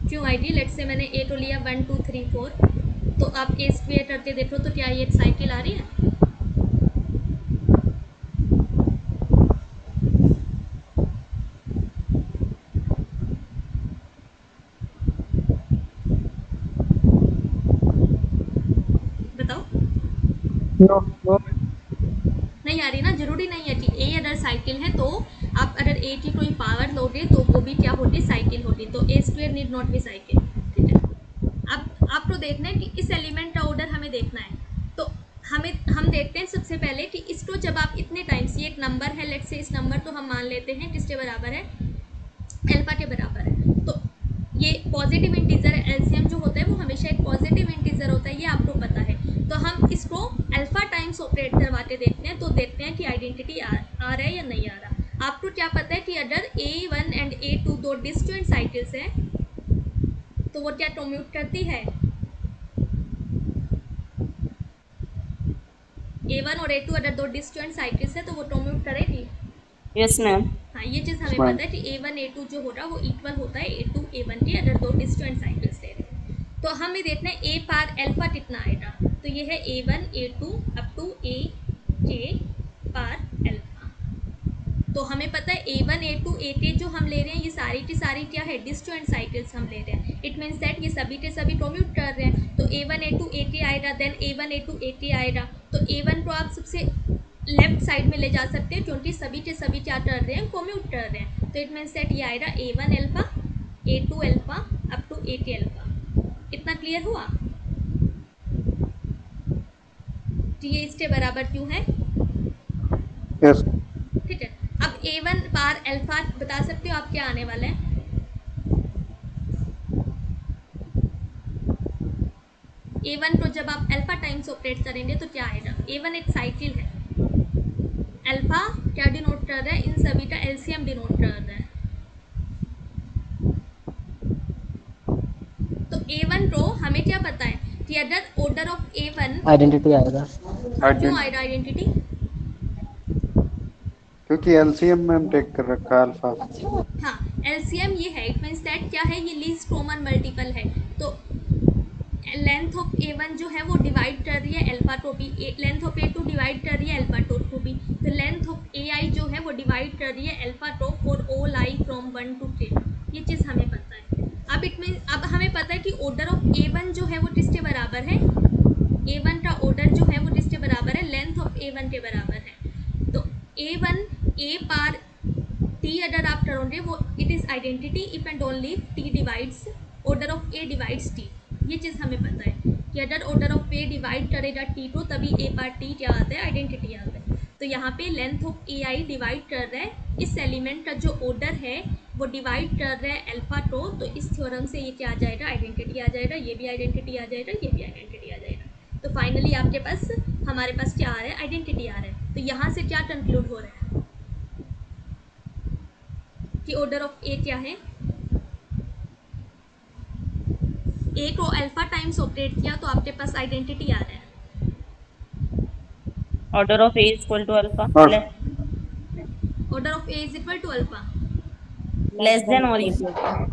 S1: क्यों आएगी? लेट से मैंने ए तो लिया 1 2 3 4, तो आप ए स्क्वेयर करके देखो तो क्या ये एक साइकिल आ रही है?
S5: नो
S1: नहीं आ रही ना, जरूरी नहीं है कि ए अगर साइकिल है तो आप अगर ए की कोई पावर लोगे तो वो भी क्या होगी? साइकिल होगी। तो A square need not be cycle, ठीक है। अब आपको देखना है कि इस एलिमेंट का ऑर्डर हमें देखना है। तो हम देखते हैं सबसे पहले कि इसको जब आप इतने टाइम्स, ये एक नंबर है, लेट से इस नंबर तो हम मान लेते हैं किसके बराबर है? अल्फा के बराबर है। तो ये पॉजिटिव इंटीजर है, एलसीएम जो होता है वो हमेशा एक पॉजिटिव इंटीजर होता है, ये आपको पता है। तो हम इसको अल्फा टाइम्स ऑपरेट करवाते देखते हैं, तो देखते हैं कि आइडेंटिटी आ रहा है या नहीं आ रहा। आपको क्या पता है कि अगर A1 एंड A2 दो डिसजॉइंट साइकिल्स हैं तो वो क्या कम्यूट करती है? A1 और A2 अगर दो डिसजॉइंट साइकिल्स है तो वो कम्यूट करेगी।
S10: Yes ma'am.
S1: हाँ, ये चीज़ हमें पता है कि A1 A2 जो होगा वो इक्वल होता है A2 A1 के, अगर दो डिसजॉइंट साइकिल्स ले रहे हैं। तो हमें देखना है A पार अल्फा कितना आएगा। तो ये है A1 A2 up to A power alpha. तो हमें पता है A1 A2 A जो हम ले रहे हैं ये सारी की सारी क्या है? डिसजॉइंट साइकिल्स हम ले रहे हैं। इट मीन्स दैट ये सभी के सभी कम्यूट कर रहे हैं। तो A1 A2 A आएगा, देन A1 A2 A आएगा। तो A1 को आप सबसे लेफ्ट साइड में ले जा सकते हैं क्योंकि सभी के सभी क्या कर रहे हैं? कम्यूट कर रहे हैं। तो इट मीन्स दैट ये आएगा A1 alpha A2 alpha up to A alpha. इतना क्लियर हुआ कि ये इसके बराबर क्यों है?
S5: यस।
S1: ठीक है। अब A1 पार अल्फा बता सकते हो आप क्या आने वाला है? A1 को जब आप अल्फा टाइम्स ऑपरेट करेंगे तो क्या आएगा? A1 एक साइकिल है, अल्फा क्या डिनोट कर रहा है? इन सभी का एलसीएम डिनोट कर रहा है। तो A1 को हमें क्या पता है कि अगर ऑर्डर ऑफ A1
S9: आइडेंटिटी आएगा।
S1: क्यों आएगा आइडेंटिटी?
S5: क्योंकि एलसीएम में हम टेक कर रखा है अल्फा।
S1: हाँ, एलसीएम ये है। इट मीन्स दैट क्या है? ये लीस्ट कॉमन मल्टीपल है। तो लेंथ ऑफ A1 जो है वो डिवाइड कर रही है अल्फा को भी, लेंथ ऑफ A2 डिवाइड कर रही है अल्फा को भी। तो लेंथ ऑफ AI जो है वो डिवाइड कर रही है अल्फा को for all I from 1 to 10। ये चीज़ हमें पता है। अब इट मीन अब हमें पता है कि ऑर्डर ऑफ A1 जो है वो किसके बराबर है? A1 का ऑर्डर जो है वो किसके बराबर है? लेंथ ऑफ A1 के बराबर है। तो A1 A पार T अगर आप करोगे वो it is identity if and only T divides order of A divides T। ये चीज़ हमें पता है कि अगर ऑर्डर ऑफ A डिवाइड करेगा T को तभी A पार T क्या आता है? आइडेंटिटी आता है। तो यहाँ पे लेंथ ऑफ AI डिवाइड कर रहा है इस एलिमेंट का जो ऑर्डर है वो डिवाइड कर रहा है अल्फा को। तो इस थ्योरम से ये क्या आ जाएगा? आइडेंटिटी आ जाएगा। ये भी आइडेंटिटी आ जाएगा, ये भी आइडेंटिटी आ जाएगा। तो फाइनली आपके पास हमारे पास क्या आ रहा है? आइडेंटिटी आ रहा है। तो यहाँ से क्या कंक्लूड हो रहा है कि ऑर्डर ऑफ A क्या है? A को अल्फा टाइम्स ऑपरेट किया तो आपके पास आइडेंटिटी आ रहा है।
S10: Order of A is equal to alpha,
S1: order of A is equal to alpha
S10: less than और इक्वल।
S1: हाँ,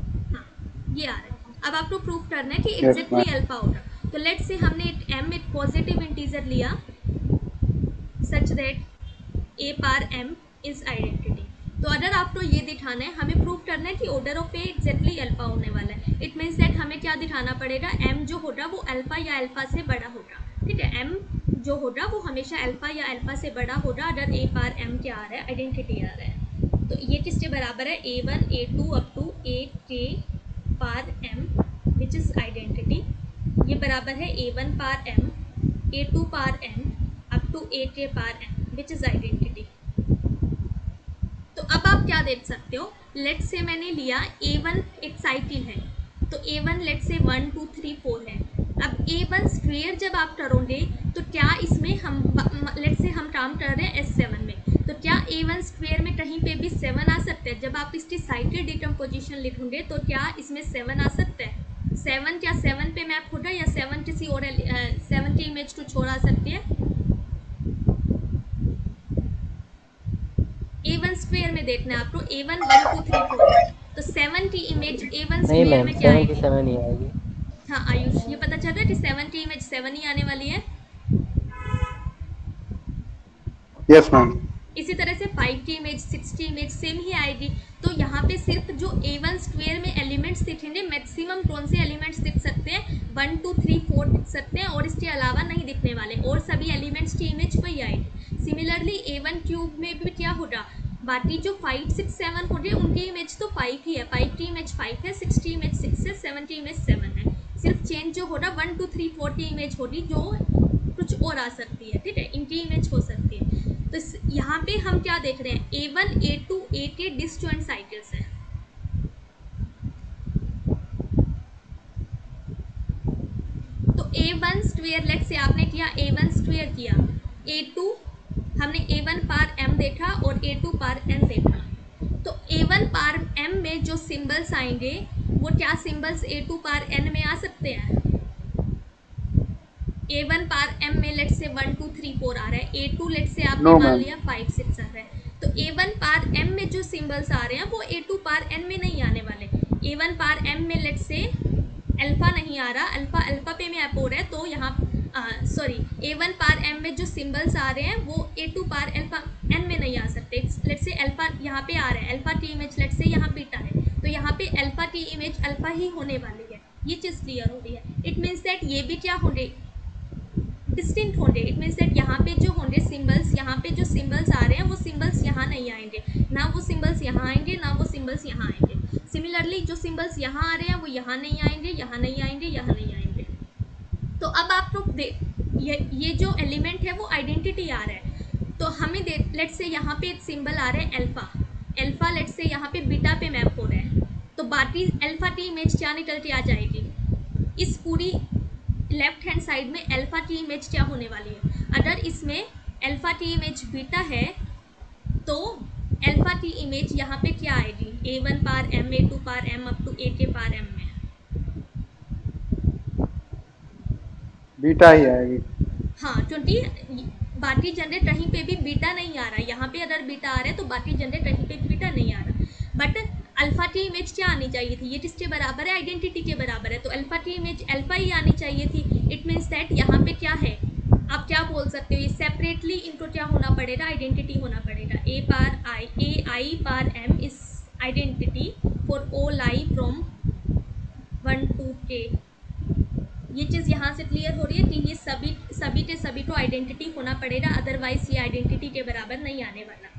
S1: ये आ रहा है। अब आपको प्रूफ करना है कि एग्जैक्टली अल्फा होगा। तो लेट्स से हमने एक पॉजिटिव इंटीजर लिया such that A power M is identity. तो अगर आपको ये दिखाना है, हमें प्रूव करना है कि order of A exactly alpha होने वाला है। इट मीन्स दैट हमें क्या दिखाना पड़ेगा? M जो होगा वो अल्फा या अल्फा से बड़ा होगा। ठीक है, M जो होगा वो हमेशा अल्फा या अल्फा से बड़ा होगा अगर A पार M क्या आ रहा है? आइडेंटिटी आ रहा है। तो ये किसके बराबर है? A1 A2 up to A power M which is identity. ये बराबर है a1 power m, a2 power n up to a power m which is identity. तो अब आप क्या देख सकते हो, लेट से मैंने लिया a1 एक साइकिल है, तो a1 लेट से 1 2 3 4 है। अब a1 स्क्वायर जब आप करोगे तो क्या इसमें हम लेट से हम काम कर रहे हैं S7 में, तो क्या a1 स्क्वायर में कहीं पे भी 7 आ सकता है? जब आप इसकी साइकिल डिकम्पोजिशन लिखोगे तो क्या इसमें 7 आ सकता है? 7 क्या 7 पे मैप होगा या 7 किसी और 7 की इमेज कुछ और आ सकती है? a1 स्क्वायर में देखना है आपको, a1 1 2 3 4 है, तो 7 की इमेज a1
S9: नहीं
S1: स्क्वायर
S9: मैम,
S1: में क्या
S9: 7
S1: आएगी?
S9: की 7 ही आएगी।
S1: हाँ आयुष, ये पता चल रहा है कि 7 की इमेज 7 ही आने वाली है।
S5: Yes ma'am.
S1: इसी तरह से 5 की इमेज 6 की इमेज सेम ही आएगी। तो यहाँ पे सिर्फ जो a1 स्क्वायर में एलिमेंट्स दिखेंगे, मैक्सिमम कौन से एलिमेंट्स दिख सकते हैं? 1 2 3 4 दिख सकते हैं और इसके अलावा नहीं दिखने वाले, और सभी एलिमेंट्स की इमेज वही आएगी। सिमिलरली a1 क्यूब में भी क्या होगा, बाकी जो 5 6 7 हो गए उनकी इमेज तो 5 ही है, 5 की इमेज 5 है, 6 की इमेज 6 है, 7 की इमेज 7 है। सिर्फ चेंज जो होगा 1 2 3 4 की इमेज होगी जो कुछ और आ सकती है, ठीक है, इनकी इमेज हो सकती है। तो यहाँ पे हम क्या देख रहे हैं, a1 a2 a disjoint cycles हैं। तो a1 स्क्वायर लेट से आपने किया, a1 स्क्वायर किया, a2 हमने a1 पार m देखा और a2 पार n देखा। तो a1 पार m में जो सिंबल्स आएंगे वो क्या सिंबल्स a2 पार n में आ सकते हैं? a1 पार m में लेट से 1 2 3 4 आ रहा है, a2 लेट से आपने
S5: No,
S1: मान
S5: ma'am.
S1: लिया 5 6 आ रहा है। तो a1 पार m में जो सिंबल्स आ रहे हैं वो a2 पार n में नहीं आने वाले। a1 पार m में लेट से अल्फा नहीं आ रहा, अल्फा पे मैप हो रहा है, तो यहाँ सॉरी a1 पार m में जो सिंबल्स आ रहे हैं वो a2 पार अल्फा n में नहीं आ सकते। लेट से अल्फा यहाँ पे आ रहा है, अल्फा की इमेज लेट से यहाँ बीटा है, तो यहाँ पे अल्फा की इमेज अल्फा ही होने वाली है। ये चीज़ क्लियर हो रही है। इट मीन्स दैट ये भी क्या होंगे, डिस्टिंक्ट होंगे। इट मीन्स दैट यहाँ पे जो होंगे सिंबल्स, यहाँ पे जो सिंबल्स आ रहे हैं वो सिंबल्स यहाँ नहीं आएंगे, ना वो सिंबल्स यहाँ आएंगे, ना वो सिंबल्स यहाँ आएंगे। सिमिलरली जो सिंबल्स यहाँ आ रहे हैं वो यहाँ नहीं आएंगे, यहाँ नहीं आएंगे, यहाँ नहीं आएंगे। तो अब आप लोग ये जो एलिमेंट है वो आइडेंटिटी आ रहा है, तो हमें लेट से यहाँ पे एक सिंबल आ रहा है अल्फा, अल्फा लेट से यहाँ पे बीटा पे मैप हो रहा है, तो बाकी अल्फा की इमेज क्या निकल के आ जाएगी? इस पूरी लेफ्ट हैंड साइड में अल्फा की इमेज क्या होने वाली है? अगर इसमें अल्फा की इमेज बीटा है तो अल्फा की इमेज यहाँ पे क्या आएगी? a1 power m, a2 power m up to a power m में
S5: बीटा ही आएगी।
S1: हाँ, क्योंकि बाकी जनरेट कहीं पे भी बीटा नहीं आ रहा है। यहाँ पे अगर बीटा आ रहा है तो बाकी जनरेट कहीं पे बीटा नहीं आ रहा, बट अल्फा की इमेज क्या आनी चाहिए थी? ये किसके बराबर है? आइडेंटिटी के बराबर है, तो अल्फा की इमेज अल्फा ही आनी चाहिए थी। इट मीन्स दैट यहाँ पे क्या है, आप क्या बोल सकते हो, ये सेपरेटली इनको क्या होना पड़ेगा? आइडेंटिटी होना पड़ेगा। आई पार m is identity for all I from 1 to k। ये चीज़ यहाँ से क्लियर हो रही है कि ये सभी के सभी को आइडेंटिटी होना पड़ेगा, अदरवाइज ये आइडेंटिटी के बराबर नहीं आने वाला।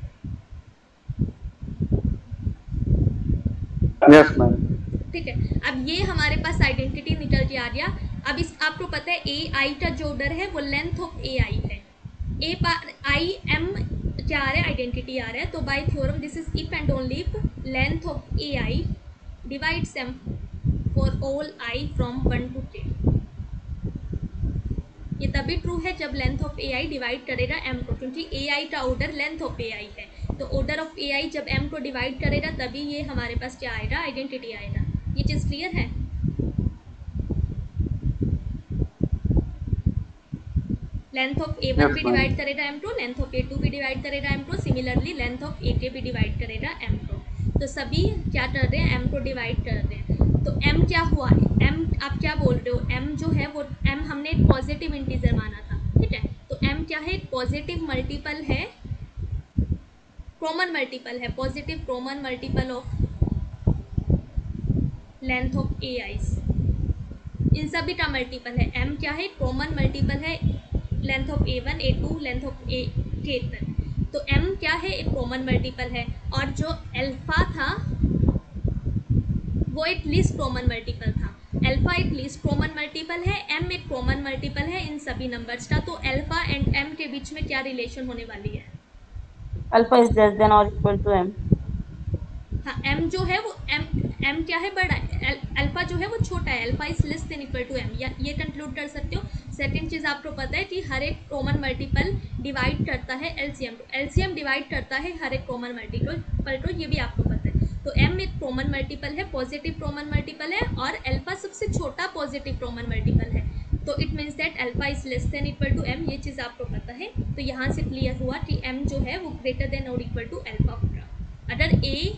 S5: Yes ma'am.
S1: ठीक है, अब ये हमारे पास आइडेंटिटी निकल के आ गया। अब इस आपको पता है ए आई का जो ऑर्डर है वो लेंथ ऑफ ए आई है। ए पार आई एम क्या आ रहा है? आइडेंटिटी आ रहा है, तो by theorem this is if and only if length of A I divides M for all I from 1 to k। ये तभी ट्रू है जब length of A I divide करेगा एम को, क्योंकि ए आई का order length of A I है, तो ऑर्डर ऑफ ए आई जब एम को डिवाइड करेगा तभी ये हमारे पास क्या आएगा? आइडेंटिटी आएगा। ये चीज़ क्लियर है? लेंथ ऑफ ए1 भी डिवाइड करेगा M two, length of A two भी डिवाइड करेगा M two, similarly length of A भी डिवाइड करेगा एम टू। तो सभी क्या कर रहे हैं? एम को डिवाइड कर रहे हैं। तो एम क्या हुआ? एम आप क्या बोल रहे हो? एम जो है वो एम हमने एक पॉजिटिव इंटीजर माना था, ठीक है, तो एम क्या है? पॉजिटिव मल्टीपल है, कॉमन मल्टीपल है, positive common multiple of length of A I's. इन सभी का मल्टीपल है। एम क्या है? कॉमन मल्टीपल है length of a1 a2 length of a k तक, तो m क्या है? एक कॉमन मल्टीपल है, और जो अल्फा था वो एक लीस्ट कॉमन मल्टीपल था। अल्फा एक लीस्ट कॉमन मल्टीपल है, एम एक कॉमन मल्टीपल है इन सभी नंबर्स का। तो अल्फा एंड एम के बीच में क्या रिलेशन होने वाली है?
S10: अल्फा इज लेस देन और इक्वल टू एम।
S1: हाँ, एम जो है वो एम क्या है, बड़ा है। अल्फा जो है वो छोटा है, alpha is less than equal to M, या ये कंक्लूड कर सकते हो। सेकंड चीज़ आपको पता है कि हर एक कॉमन मल्टीपल डिवाइड करता है एलसीएम, एलसीएम डिवाइड करता है हर एक कॉमन मल्टीपल को, ये भी आपको पता है। तो एम एक कॉमन मल्टीपल है, पॉजिटिव कॉमन मल्टीपल है, और अल्फा सबसे छोटा पॉजिटिव कॉमन मल्टीपल है। तो it means that alpha is less than equal to M, ये चीज़ आपको पता है। तो यहाँ से क्लियर हुआ कि एम जो है वो ग्रेटर देन और इक्वल टू अल्फा होगा। अगर ए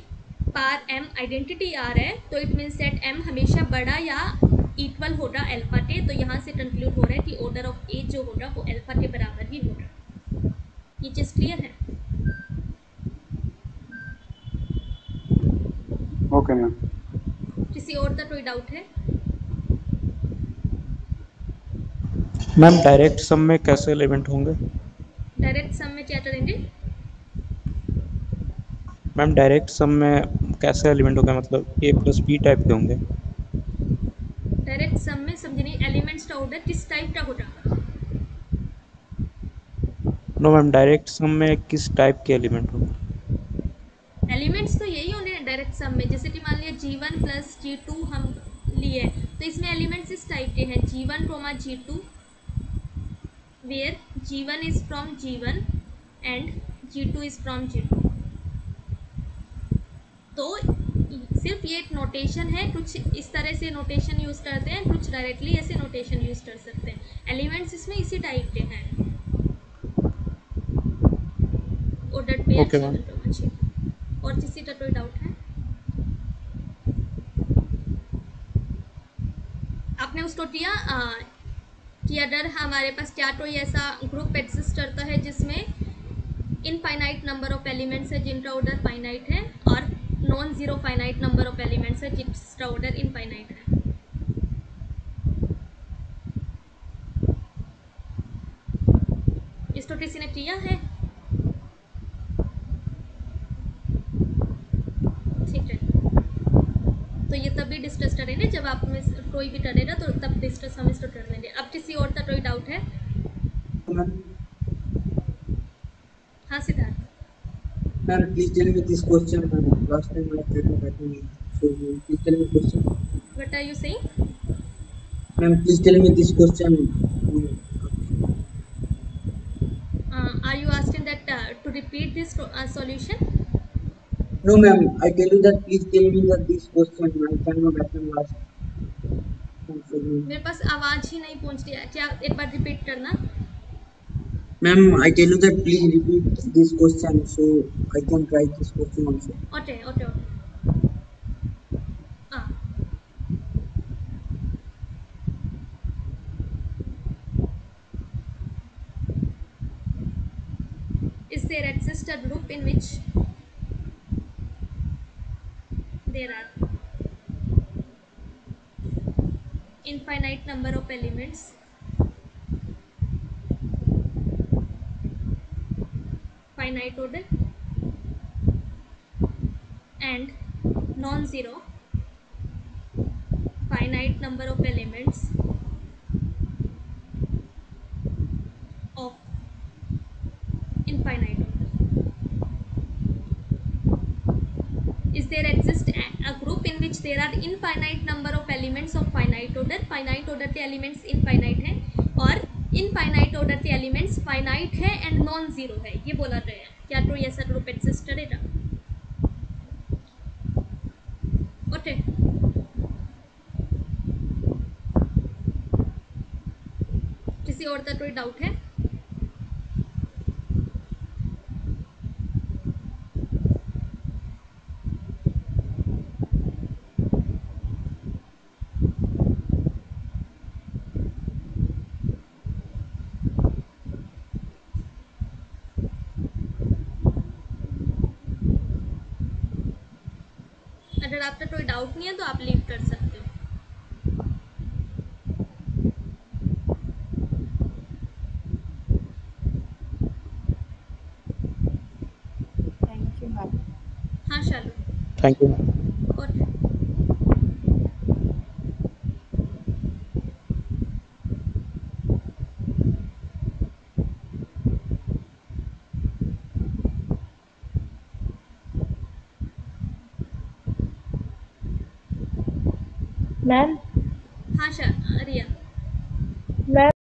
S1: पार एम आइडेंटिटी आ रहा है तो इट मीन्स दैट एम हमेशा बड़ा या इक्वल होगा अल्फा के। तो यहाँ से कंक्लूड हो रहा है कि ऑर्डर ऑफ ए जो होगा वो अल्फा के बराबर ही होगा। ये चीज़ क्लियर है?
S5: Okay ma'am.
S1: किसी और का कोई डाउट है?
S4: मैम डायरेक्ट सम में कैसे एलिमेंट होंगे?
S1: डायरेक्ट सम में क्या करेंगे?
S4: मैम डायरेक्ट सम में कैसे एलिमेंट होगा, मतलब ए प्लस बी टाइप के होंगे?
S1: डायरेक्ट सम में समझे नहीं, एलिमेंट्स का ऑर्डर किस टाइप का होगा?
S4: नो मैम, डायरेक्ट सम में किस टाइप के एलिमेंट होंगे?
S1: एलिमेंट्स तो यही होंगे डायरेक्ट सम में। जैसे कि मान लिया G1 प्लस G2 हम लिए, तो इसमें एलिमेंट्स इस टाइप के हैं, G1 comma G2, where G1 is from G1 and G2 is from G2। तो सिर्फ ये एक नोटेशन है, कुछ इस तरह से नोटेशन यूज़ करते हैं, कुछ डायरेक्टली ऐसे नोटेशन यूज़ कर सकते हैं। एलिमेंट्स इसमें इसी टाइप के हैं। ऑर्डर पे
S4: ओके मैम।
S1: और किसी का कोई डाउट है? आपने उसको किया कि अगर हमारे पास क्या कोई ऐसा ग्रुप एग्जिस्ट करता है जिसमें इनफाइनाइट नंबर ऑफ एलिमेंट्स है जिनका ऑर्डर फाइनाइट है, और non zero finite number of elements है जिसका ऑर्डर इनफाइनाइट है। इसको किसी ने किया है? ठीक है, तो ये तभी डिस्कस करेंगे जब आप में कोई भी करेगा, तो तब डिस्कस हम इसको कर लेंगे। अब किसी और का कोई डाउट है? हाँ Siddharth.
S6: Ma'am, please tell me this question. Ma'am, last time I tried to write me. So please tell me question.
S1: What are you saying?
S6: Ma'am, please tell me this question.
S1: Are you asking that to repeat this solution?
S6: No, ma'am. I tell you that please tell me that this question. I cannot attend last.
S1: मेरे पास आवाज ही नहीं पहुंच रही है, क्या एक बार repeat करना?
S6: Ma'am, I tell you that please repeat this question so I can try this question also.
S1: Okay. Is there exist a group in which there are infinite number of elements, finite order, and non-zero finite number of elements of infinite order? Is there exist a group in which there are infinite number of elements of finite order? finite order के elements infinite हैं और infinite order के elements finite है and non zero है, ये बोला गया है। क्या कोई ऐसा ग्रुप एग्जिस्ट करेगा? ओके, किसी और का कोई डाउट है? अगर आपका कोई डाउट नहीं है तो आप लीव कर सकते हो।
S2: Thank you ma'am.
S1: हाँ शालू।
S4: Thank you.
S1: और
S12: मैम
S1: हाँ सर